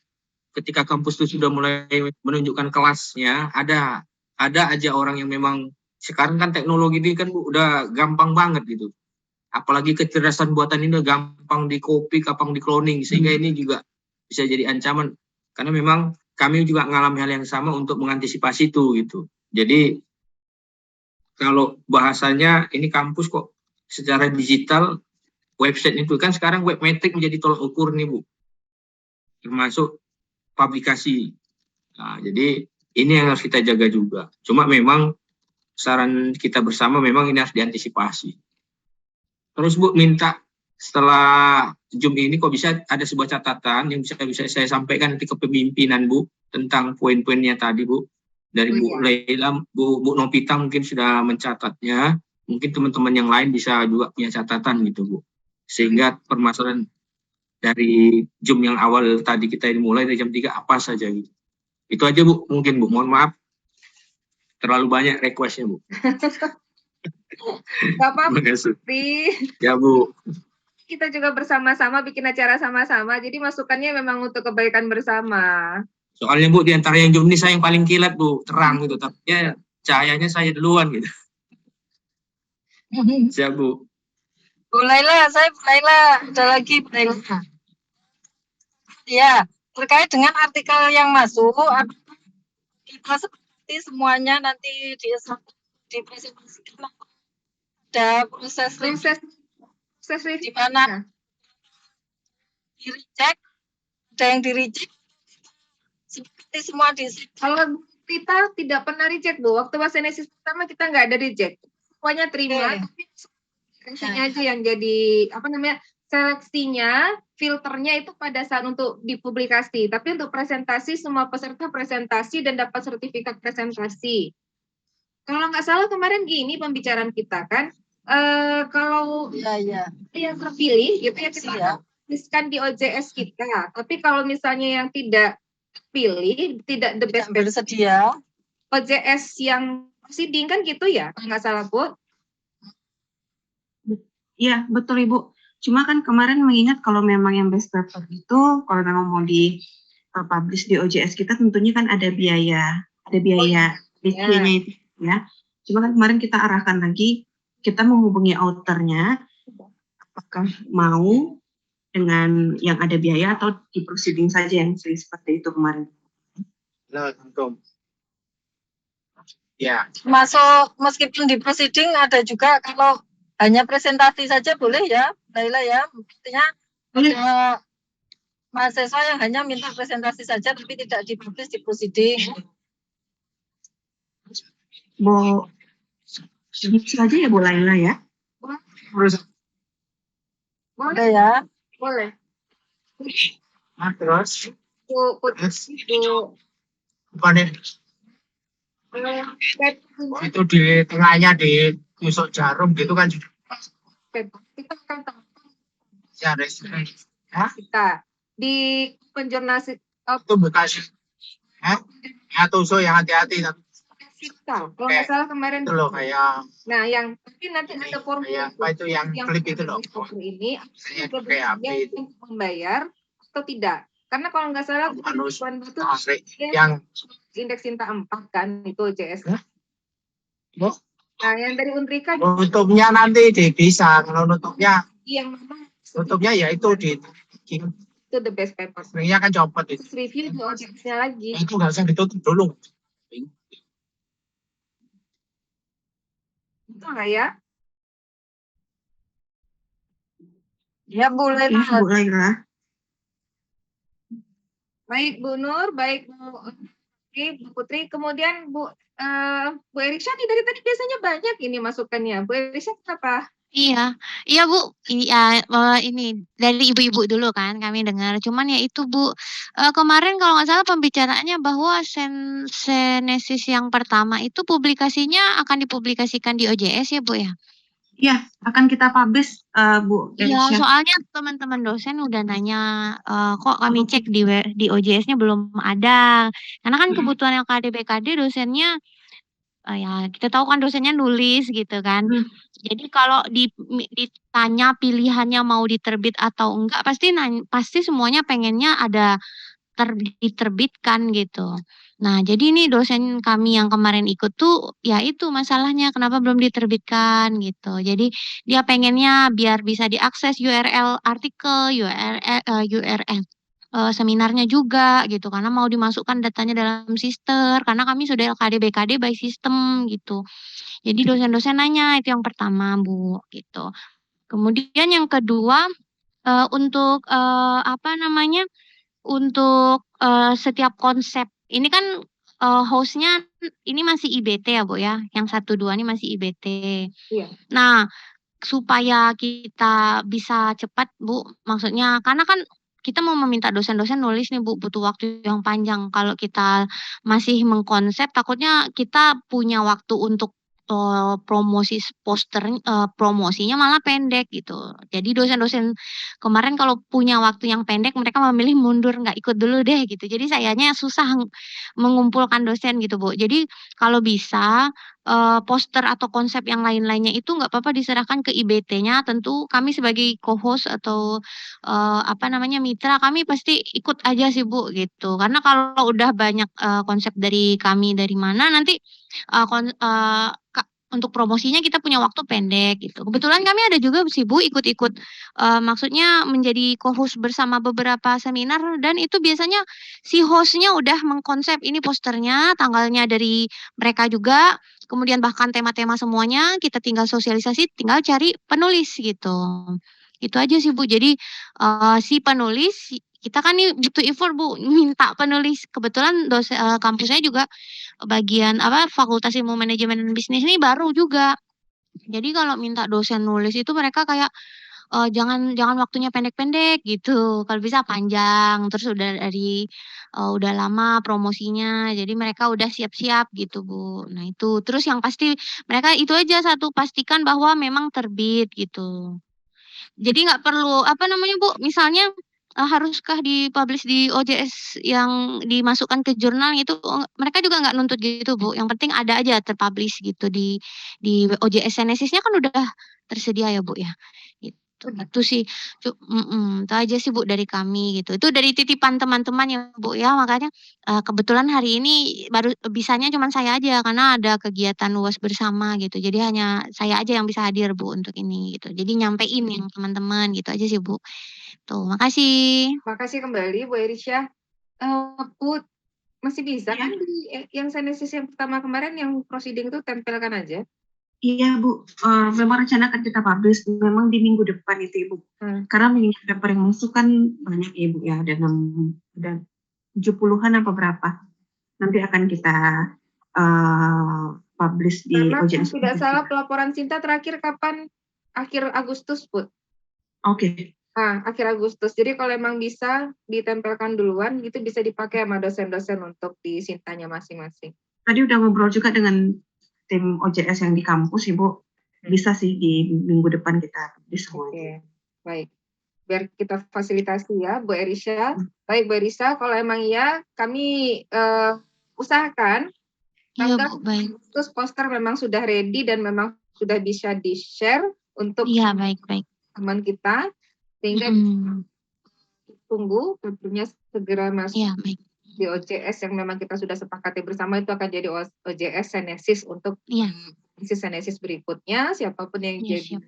ketika kampus itu sudah mulai menunjukkan kelasnya, ada aja orang yang memang sekarang kan teknologi ini kan Bu, udah gampang banget gitu. Apalagi kecerdasan buatan ini udah gampang di copy, gampang di cloning, sehingga ini juga bisa jadi ancaman karena memang kami juga mengalami hal yang sama untuk mengantisipasi itu gitu. Jadi kalau bahasanya ini kampus kok secara digital website itu kan sekarang webmetric menjadi tolak ukur nih Bu, termasuk publikasi. Nah, jadi ini yang harus kita jaga juga. Cuma memang saran kita bersama memang ini harus diantisipasi. Terus Bu minta setelah Zoom ini kok bisa ada sebuah catatan yang bisa saya sampaikan nanti ke pemimpinan Bu tentang poin-poinnya tadi Bu. Dari Bu Laila, Bu Novita mungkin sudah mencatatnya. Mungkin teman-teman yang lain bisa juga punya catatan gitu Bu. Sehingga permasalahan dari Zoom yang awal tadi kita dimulai dari jam 3 apa saja gitu. Itu aja Bu, mungkin Bu. Mohon maaf. Terlalu banyak requestnya Bu. Gak apa-apa, Terima kasih. Pri. Ya Bu. Kita juga bersama-sama bikin acara sama-sama. Jadi masukannya memang untuk kebaikan bersama. Soalnya Bu, di antara yang Zoom ini saya yang paling kilat Bu, terang gitu. Tapi ya cahayanya saya duluan gitu. Siap Bu. Bu Laila, saya Bu Laila. Ada lagi Bu Laila. Ya, terkait dengan artikel yang masuk, kita seperti semuanya nanti dipresentasikan ada proses review di mana di reject, ada yang di reject, seperti semua di. Kalau kita tidak pernah reject Bu, waktu bahasa Indonesia pertama kita nggak ada reject, semuanya terima. Tapi seleksinya aja yang jadi apa namanya, seleksinya filternya itu pada saat untuk dipublikasi, tapi untuk presentasi semua peserta presentasi dan dapat sertifikat presentasi. Kalau nggak salah kemarin gini pembicaraan kita kan, kalau yang terpilih gitu ya kita tuliskan di OJS kita, tapi kalau misalnya yang tidak pilih, tidak the best bersedia, OJS yang proceeding kan gitu ya, kalau nggak salah Bu. Iya, betul Ibu. Cuma kan kemarin mengingat kalau memang yang best paper itu, kalau memang mau di publish di OJS kita tentunya kan ada biaya review-nya itu ya. Cuma kan kemarin kita arahkan lagi, kita menghubungi authornya, apakah mau dengan yang ada biaya atau di proceeding saja yang seperti itu kemarin. Ya. Masuk meskipun di proceeding ada juga kalau hanya presentasi saja boleh ya, Laila ya. Artinya ada mahasiswa yang hanya minta presentasi saja tapi tidak dipublish di proceeding. Bisa aja ya Bu Laila ya. Boleh ya. Boleh. Terus? Bukan itu di tengahnya ditusuk jarum gitu kan. kita akan Ya, kita di penjurnasi itu bekas ya tusuk yang hati-hati kita. Kalau nggak salah kemarin itu loh kayak. Nah, yang tapi nanti ada formulir Apa itu yang klip itu loh. Ini Saya juga kayak apa itu? membayar atau tidak? Karena kalau nggak salah yang indeks Sinta 4 kan itu JS. Bu? Nah, yang dari Untrika Nutupnya nanti bisa kalau nutupnya yang nutupnya ya itu itu the best paper. sebenarnya kan copot itu. Review di OJS-nya lagi. Itu nggak usah ditutup dulu. Itu nggak ya? Ya boleh. Bu Laila. Baik Bu Nur, baik Bu Putri, kemudian Bu Erisha nih dari tadi biasanya banyak ini masukannya. Bu Erisha kenapa? Iya Bu, ini dari ibu-ibu dulu kan kami dengar. Cuman ya itu Bu, kemarin kalau nggak salah pembicaraannya bahwa Senesis yang pertama itu publikasinya akan dipublikasikan di OJS ya Bu ya? Iya, akan kita publish Bu Iya, Elisha. soalnya teman-teman dosen udah nanya, kok kami cek di OJS-nya belum ada. Karena kan kebutuhan yang KD-BKD dosennya, ya kita tahu kan dosennya nulis gitu kan. Jadi kalau ditanya pilihannya mau diterbit atau enggak, pasti semuanya pengennya ada diterbitkan gitu. Nah, jadi ini dosen kami yang kemarin ikut tuh, ya itu masalahnya kenapa belum diterbitkan gitu. Jadi dia pengennya biar bisa diakses URL artikel, URL seminarnya juga gitu, karena mau dimasukkan datanya dalam sister, karena kami sudah LKD BKD by system gitu. Jadi dosen-dosen nanya, itu yang pertama Bu, gitu. Kemudian yang kedua, untuk, apa namanya, untuk, setiap konsep ini kan, host-nya ini masih IBT ya Bu ya, yang 1, 2 ini masih IBT. Iya. Nah, supaya kita bisa cepat Bu, maksudnya karena kan kita mau meminta dosen-dosen nulis nih Bu, butuh waktu yang panjang. Kalau kita masih mengkonsep takutnya kita punya waktu untuk, promosi promosinya malah pendek gitu. Jadi dosen-dosen kemarin kalau punya waktu yang pendek mereka memilih mundur, nggak ikut dulu deh gitu. Jadi sayanya susah mengumpulkan dosen gitu Bu. Jadi kalau bisa poster atau konsep yang lain-lainnya itu nggak apa-apa diserahkan ke IBT-nya, tentu kami sebagai co-host atau, apa namanya, mitra kami pasti ikut aja sih Bu, gitu. Karena kalau udah banyak, konsep dari kami dari mana nanti, eee, kon eee, ka untuk promosinya kita punya waktu pendek gitu. Kebetulan kami ada juga sih Bu ikut-ikut, maksudnya menjadi co-host bersama beberapa seminar dan itu biasanya si host-nya udah mengkonsep ini posternya, tanggalnya dari mereka juga. Kemudian bahkan tema-tema semuanya kita tinggal sosialisasi, tinggal cari penulis gitu. Itu aja sih Bu. Jadi, si penulis kita kan nih butuh effort Bu, minta penulis. Kebetulan kampus saya juga bagian apa, Fakultas Ilmu Manajemen dan Bisnis ini baru juga. Jadi kalau minta dosen nulis itu mereka kayak, jangan jangan waktunya pendek-pendek gitu, kalau bisa panjang, terus udah dari, udah lama promosinya, jadi mereka udah siap-siap gitu, Bu. Nah itu, terus yang pasti mereka itu aja satu, pastikan bahwa memang terbit gitu. Jadi nggak perlu, apa namanya Bu, misalnya, haruskah di-publish di OJS yang dimasukkan ke jurnal itu, mereka juga nggak nuntut gitu Bu, yang penting ada aja ter-publish gitu di OJS Genesis-nya kan udah tersedia ya Bu ya, gitu. Itu sih, itu aja sih Bu dari kami gitu. Itu dari titipan teman-teman ya Bu ya, makanya, kebetulan hari ini baru bisanya cuman saya aja karena ada kegiatan UAS bersama gitu. Jadi hanya saya aja yang bisa hadir Bu untuk ini gitu. Jadi nyampein yang teman-teman gitu aja sih Bu. Tuh, makasih. Makasih kembali Bu Erisha. Bu, masih bisa kan di yang Genesis yang pertama kemarin yang proceeding itu tempelkan aja? Iya Bu, memang rencana akan kita publish memang di minggu depan itu Ibu. Karena mengingat paper yang masuk kan banyak ya Ibu ya, ada 70-an apa berapa. Nanti akan kita publish di Karena OJS. tidak salah pelaporan Sinta terakhir kapan? Akhir Agustus Bu. Oke. Akhir Agustus. Jadi kalau emang bisa ditempelkan duluan, itu bisa dipakai sama dosen-dosen untuk di Sintanya masing-masing. Tadi udah ngobrol juga dengan tim OJS yang di kampus Ibu. Bisa sih di minggu depan kita bisa. Oke, baik. Biar kita fasilitasi ya Bu Erisha. Baik Bu Erisha, kalau emang iya kami usahakan Iya tanggal Bu, baik. Agustus poster memang sudah ready dan memang sudah bisa di-share untuk Iya, baik. teman kita sehingga tunggu tentunya segera masuk Iya, baik. di OJS yang memang kita sudah sepakati bersama, itu akan jadi OJS Genesis untuk Genesis berikutnya, siapapun yang jadi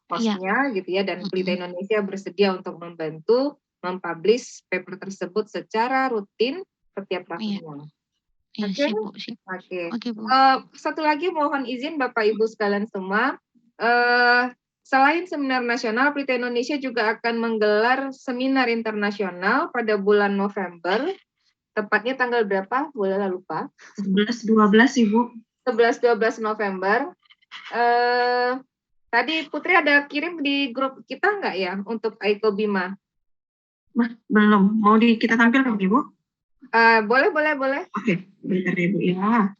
hostnya gitu ya, dan Pelita Indonesia bersedia untuk membantu mempublish paper tersebut secara rutin setiap tahunnya. Oke. Satu lagi mohon izin Bapak Ibu sekalian semua, selain seminar nasional, Pelita Indonesia juga akan menggelar seminar internasional pada bulan November. Tepatnya tanggal berapa? Bolehlah lupa. 11-12 Ibu. 11-12 November. Tadi Putri ada kirim di grup kita nggak ya untuk Aiko Bima? Belum. Mau kita tampilkan Ibu? Boleh. Oke, bentar Ibu ya.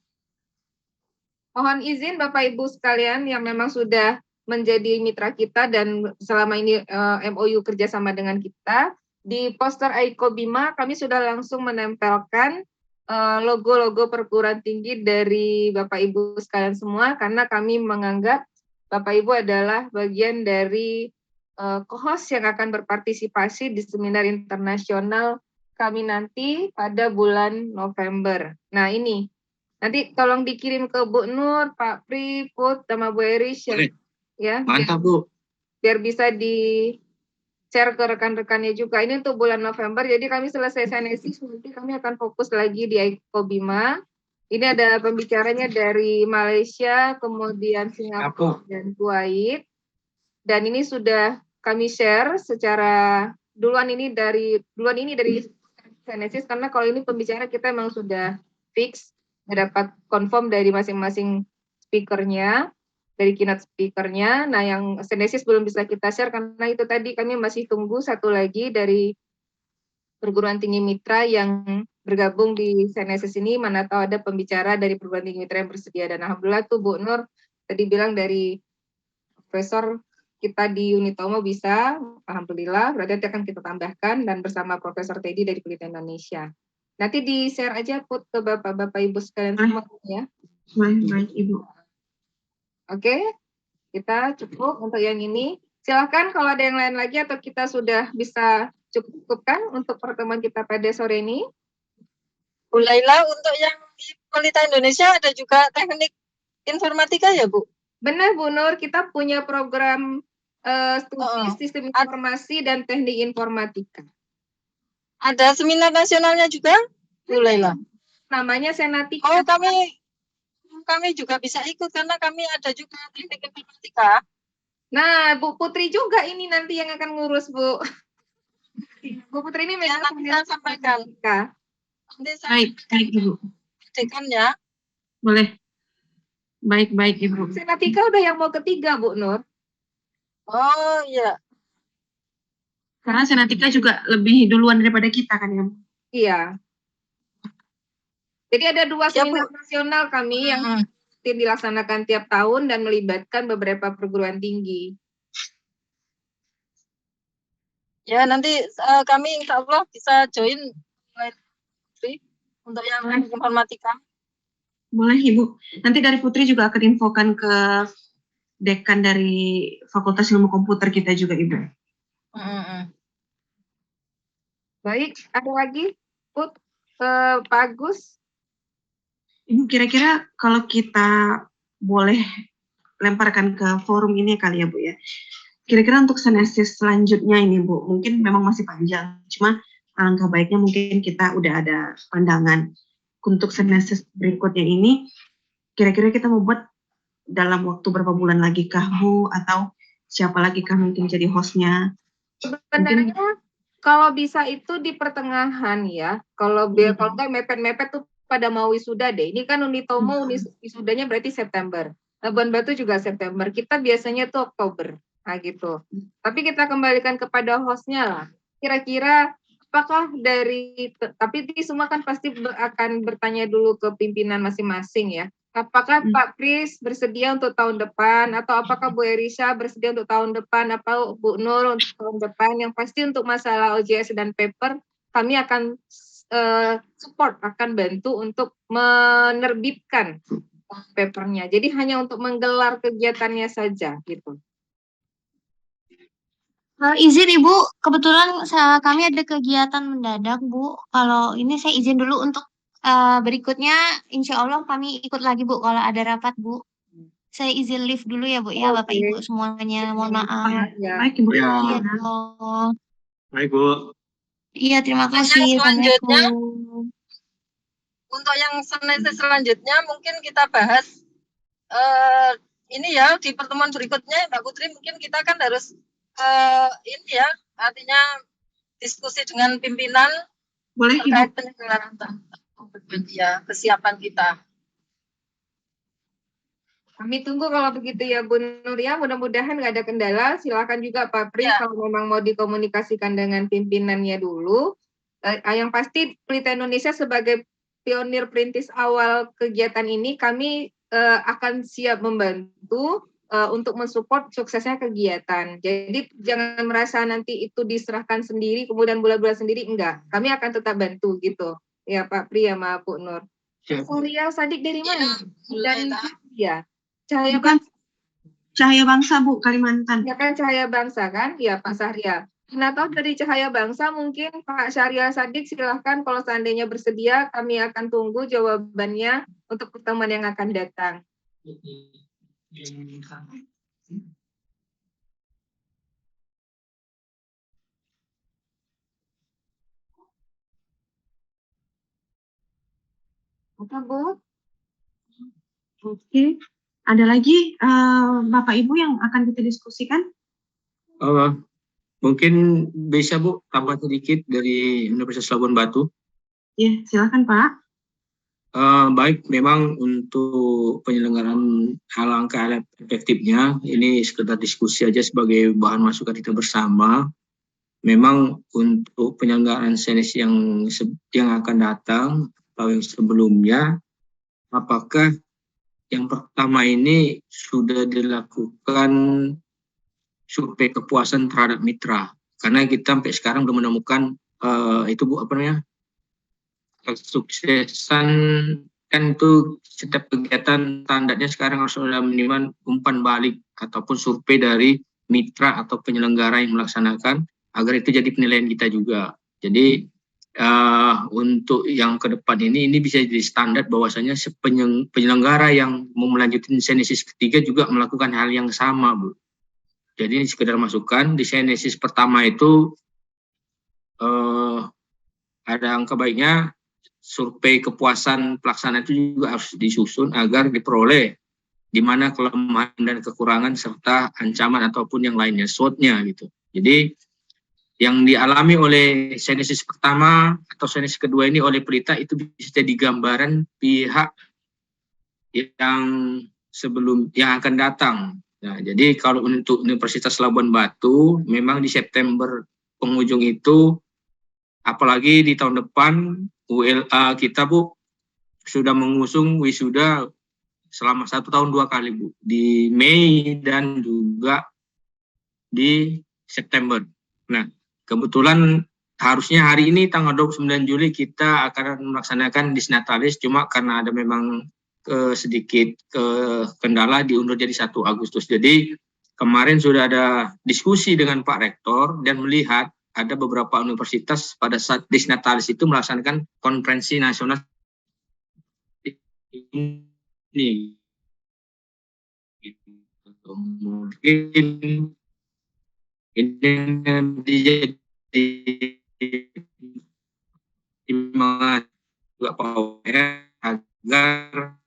Mohon izin Bapak Ibu sekalian yang memang sudah menjadi mitra kita dan selama ini MOU kerjasama dengan kita, di poster Aiko Bima kami sudah langsung menempelkan logo-logo perguruan tinggi dari Bapak Ibu sekalian semua, karena kami menganggap Bapak Ibu adalah bagian dari co-host yang akan berpartisipasi di seminar internasional kami nanti pada bulan November. Nah ini, nanti tolong dikirim ke Bu Nur, Pak Pri, Put, sama Bu Eris ya. Mantap Bu. Biar bisa share ke rekan-rekannya juga. Ini untuk bulan November, jadi kami selesai Senesis, nanti kami akan fokus lagi di Ekobima. Ini ada pembicaranya dari Malaysia, kemudian Singapura dan Kuwait. Dan ini sudah kami share secara duluan ini dari Senesis, karena kalau ini pembicara kita memang sudah fix, dapat confirm dari masing-masing speakernya, dari keynote speakernya. Nah, yang Senesis belum bisa kita share karena itu tadi kami masih tunggu satu lagi dari perguruan tinggi mitra yang bergabung di Senesis ini, mana tahu ada pembicara dari perguruan tinggi mitra yang bersedia. Dan alhamdulillah tuh Bu Nur tadi bilang dari profesor kita di Unitomo bisa, alhamdulillah, berarti nanti akan kita tambahkan dan bersama Profesor Teddy dari Pelita Indonesia. Nanti di-share aja Put ke Bapak-Bapak Ibu sekalian semua ya. Baik, Ibu. Oke, kita cukup untuk yang ini. Silakan kalau ada yang lain lagi atau kita sudah bisa cukupkan untuk pertemuan kita pada sore ini. Bu Laila, untuk yang di Pelita Indonesia ada juga teknik informatika ya, Bu? Benar Bu Nur, kita punya program studi sistem informasi dan teknik informatika. Ada seminar nasionalnya juga, Bu Laila? Namanya Senatika. Oh, kami juga bisa ikut karena kami ada juga teknik informatika. Nah, Bu Putri juga ini nanti yang akan ngurus, Bu. Bu Putri ini Ya, nanti saya sampaikan. Nanti saya Baik, Ibu. sampaikan ya. Boleh. Baik, Ibu. Senatika udah yang mau ketiga, Bu Nur. Oh, iya. Karena Senatika juga lebih duluan daripada kita kan ya. Iya. Jadi ada 2 Ya, seminar nasional kami yang dilaksanakan tiap tahun dan melibatkan beberapa perguruan tinggi. Ya, nanti kami insya Allah bisa join untuk yang informatika. Boleh Ibu. Nanti dari Putri juga akan infokan ke dekan dari Fakultas Ilmu Komputer kita juga Ibu. Baik, ada lagi? Put, Pak Agus? Ibu kira-kira kalau kita boleh lemparkan ke forum ini kali ya Bu ya. Kira-kira untuk Senesis selanjutnya ini Bu, mungkin memang masih panjang. Cuma alangkah baiknya mungkin kita udah ada pandangan. Untuk Senesis berikutnya ini, kira-kira kita mau buat dalam waktu berapa bulan lagi kah Bu? Atau siapa lagi kah mungkin jadi hostnya? Sebenarnya kalau bisa itu di pertengahan ya. Kalau nggak mepet-mepet tuh pada mau wisuda deh. Ini kan Unitomo wisudanya berarti September. Labuan Batu juga September. Kita biasanya tuh Oktober. Nah gitu. Tapi kita kembalikan kepada hostnya lah. Kira-kira apakah tapi ini semua kan pasti akan bertanya dulu ke pimpinan masing-masing ya. Apakah Pak Kris bersedia untuk tahun depan, atau apakah Bu Erisha bersedia untuk tahun depan, atau Bu Nur untuk tahun depan? Yang pasti untuk masalah OJS dan paper, kami akan support, akan bantu untuk menerbitkan papernya. Jadi hanya untuk menggelar kegiatannya saja gitu. Izin Ibu, kebetulan kami ada kegiatan mendadak Bu. Kalau ini saya izin dulu untuk berikutnya, insya Allah kami ikut lagi Bu kalau ada rapat Bu. Saya izin live dulu ya Bu ya, Bapak Ibu semuanya, mohon maaf. Baik Ibu. Ya. Baik Bu. Iya, terima kasih. Yang selanjutnya, Assalamualaikum. untuk yang semester selanjutnya mungkin kita bahas ini ya di pertemuan berikutnya Mbak Putri, mungkin kita kan harus ini ya, artinya diskusi dengan pimpinan Boleh Ibu. terkait penyelenggaraan ya, kesiapan kita. Kami tunggu kalau begitu ya Bu Nur ya, mudah-mudahan nggak ada kendala. Silakan juga Pak Pri kalau memang mau dikomunikasikan dengan pimpinannya dulu. Yang pasti Pelita Indonesia sebagai pionir perintis awal kegiatan ini, kami akan siap membantu untuk mensupport suksesnya kegiatan. Jadi jangan merasa nanti itu diserahkan sendiri, kemudian bulan-bulan sendiri, enggak. Kami akan tetap bantu gitu. Ya Pak Pri sama Bu Nur. Surya Sadik dari mana? Dan ya. Cahaya Bangsa Bu, Kalimantan. Ya kan Cahaya Bangsa kan? Ya Pak Syahrial. Nah, tahu dari Cahaya Bangsa mungkin Pak Syahrial Sadik silahkan kalau seandainya bersedia, kami akan tunggu jawabannya untuk pertemuan yang akan datang. Apa, Bu? Oke. Ada lagi Bapak Ibu yang akan kita diskusikan? Mungkin bisa Bu tambah sedikit dari Universitas Labuan Batu. Ya, silakan Pak. Baik, memang untuk penyelenggaraan alangkah efektifnya, ini sekedar diskusi aja sebagai bahan masukan kita bersama. Memang untuk penyelenggaraan senis yang akan datang atau yang sebelumnya, apakah yang pertama ini sudah dilakukan survei kepuasan terhadap mitra? Karena kita sampai sekarang belum menemukan itu Bu, apa namanya, kesuksesan. Kan itu setiap kegiatan standarnya sekarang harus ada minimal umpan balik ataupun survei dari mitra atau penyelenggara yang melaksanakan agar itu jadi penilaian kita juga. Jadi untuk yang ke depan ini bisa jadi standar bahwasanya penyelenggara yang mau melanjutkan senesis ketiga juga melakukan hal yang sama, Bu. Jadi ini sekedar masukan. Di senesis pertama itu ada angka baiknya, survei kepuasan pelaksanaan itu juga harus disusun agar diperoleh di mana kelemahan dan kekurangan serta ancaman ataupun yang lainnya, SWOT-nya gitu. Jadi yang dialami oleh senesis pertama atau senesis kedua ini oleh pelita itu bisa jadi gambaran pihak yang akan datang. Nah, jadi kalau untuk Universitas Labuan Batu memang di September penghujung itu, apalagi di tahun depan ULA kita Bu sudah mengusung wisuda selama 1 tahun 2 kali Bu, di Mei dan juga di September. Nah, kebetulan harusnya hari ini tanggal 29 Juli kita akan melaksanakan disnatalis, cuma karena ada memang sedikit kendala diundur jadi 1 Agustus. Jadi kemarin sudah ada diskusi dengan Pak Rektor dan melihat ada beberapa universitas pada saat disnatalis itu melaksanakan konferensi nasional ini. Mungkin ini jadi juga agar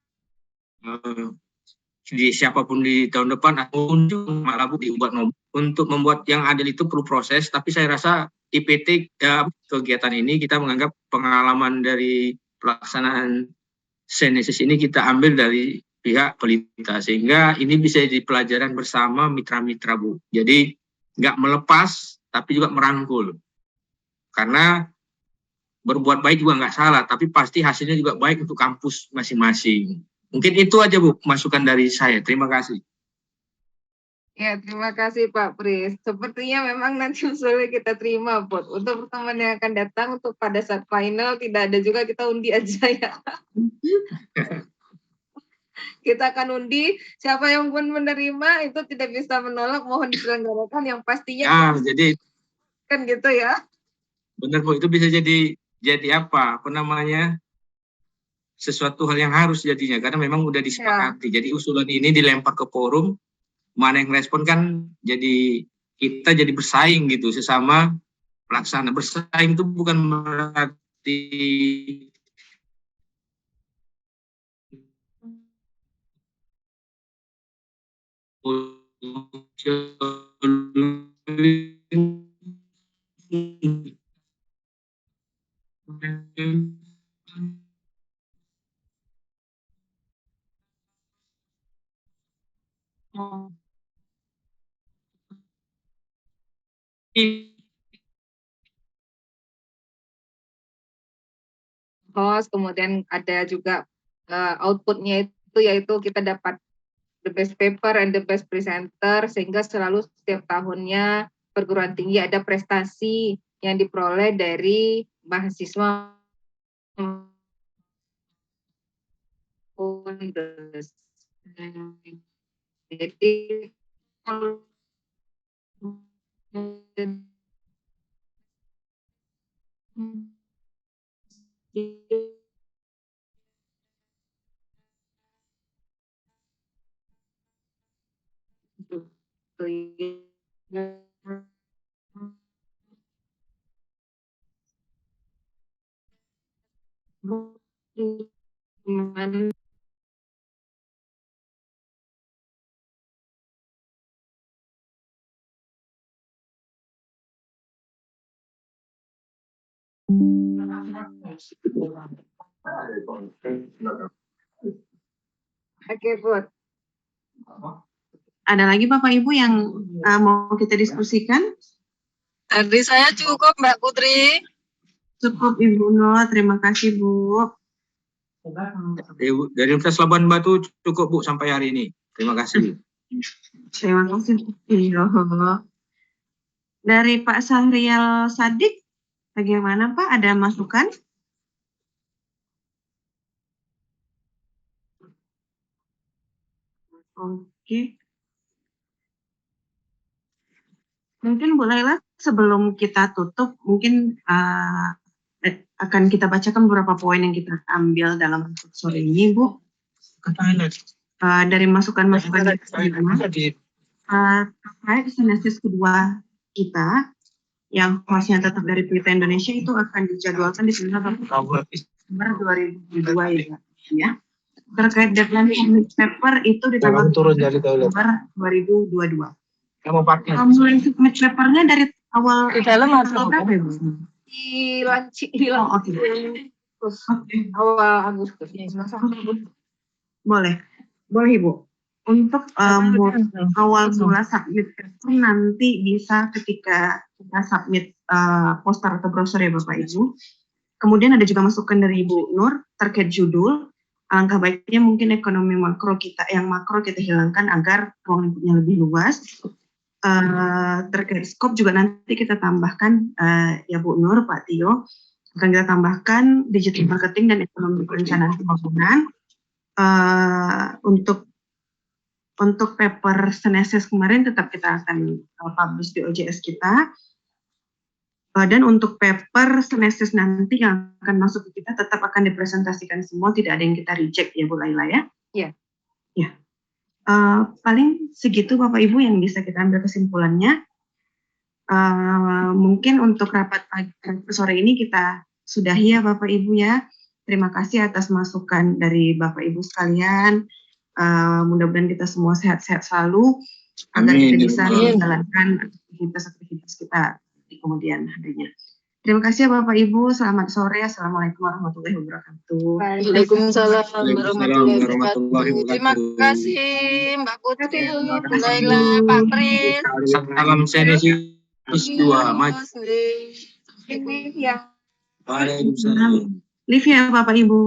siapapun di tahun depan malah dibuat untuk membuat yang adil itu perlu proses, tapi saya rasa IPT kegiatan ini kita menganggap pengalaman dari pelaksanaan senesis ini kita ambil dari pihak pelita, sehingga ini bisa jadi pelajaran bersama mitra-mitra Bu. Jadi nggak melepas tapi juga merangkul, karena berbuat baik juga nggak salah, tapi pasti hasilnya juga baik untuk kampus masing-masing. Mungkin itu aja Bu masukan dari saya. Terima kasih. Ya, terima kasih Pak Pris. Sepertinya memang nanti usulnya kita terima, Pot. Untuk pertemuan yang akan datang, untuk pada saat final, tidak ada juga, kita undi aja ya. Kita akan undi, siapa yang pun menerima, itu tidak bisa menolak, mohon diselenggarakan, yang pastinya jadi kan gitu ya. Benar Bu, itu bisa jadi apa namanya, sesuatu hal yang harus jadinya, karena memang udah disepakati. Jadi usulan ini dilempar ke forum, mana yang respon kan jadi kita jadi bersaing gitu sesama pelaksana. Bersaing itu bukan berarti Host, kemudian ada juga outputnya itu, yaitu kita dapat the best paper and the best presenter, sehingga selalu setiap tahunnya perguruan tinggi ada prestasi yang diperoleh dari mahasiswa jadi Oke, Bud. Ada lagi Bapak Ibu yang mau kita diskusikan? Dari saya cukup Mbak Putri. Cukup Ibu Nur, terima kasih Bu. Dari Universitas Labuan Batu cukup Bu sampai hari ini. Terima kasih. Terima kasih Bu. Iya. Dari Pak Sahrial Sadik, bagaimana Pak? Ada masukan? Oke. Mungkin Bu Laila sebelum kita tutup, mungkin akan kita bacakan beberapa poin yang kita ambil dalam sore ini, Bu. Dari masukan-masukan terkait sintesis kedua kita, yang hostnya tetap dari Pelita Indonesia, itu akan dijadwalkan di tanggal November 2022 ya. Terkait deadline submit paper itu di tanggal November 2022. Mulai submit papernya dari awal Di dalam tanggal berapa ya, Bu? Awal Agustus. Boleh Ibu. Untuk awal mula submit paper nanti bisa ketika kita submit poster atau brosur ya Bapak Ibu. Kemudian ada juga masukan dari Ibu Nur terkait judul. Alangkah baiknya mungkin ekonomi makro kita hilangkan agar ruangnya lebih luas. Terkait skop juga nanti kita tambahkan ya Bu Nur, Pak Tio, akan kita tambahkan digital marketing dan ekonomi perencanaan pembangunan. Untuk paper Senesis kemarin tetap kita akan publish di OJS kita. Dan untuk paper Senesis nanti yang akan masuk ke kita tetap akan dipresentasikan semua, tidak ada yang kita reject ya Bu Laila ya? Iya. Ya. Paling segitu Bapak Ibu yang bisa kita ambil kesimpulannya. Mungkin untuk rapat sore ini kita sudahi ya Bapak Ibu ya. Terima kasih atas masukan dari Bapak Ibu sekalian. Mudah-mudahan kita semua sehat-sehat selalu agar kita bisa menjalankan aktivitas kita di kemudian harinya. Terima kasih Bapak Ibu, selamat sore. Assalamualaikum warahmatullahi wabarakatuh. Waalaikumsalam warahmatullahi wabarakatuh. Terima kasih Mbak Putri, Mbak Laila, Pak Pris. Salam Senesis 2, Mas. Ini ya. Waalaikumsalam. Live ya Bapak Ibu.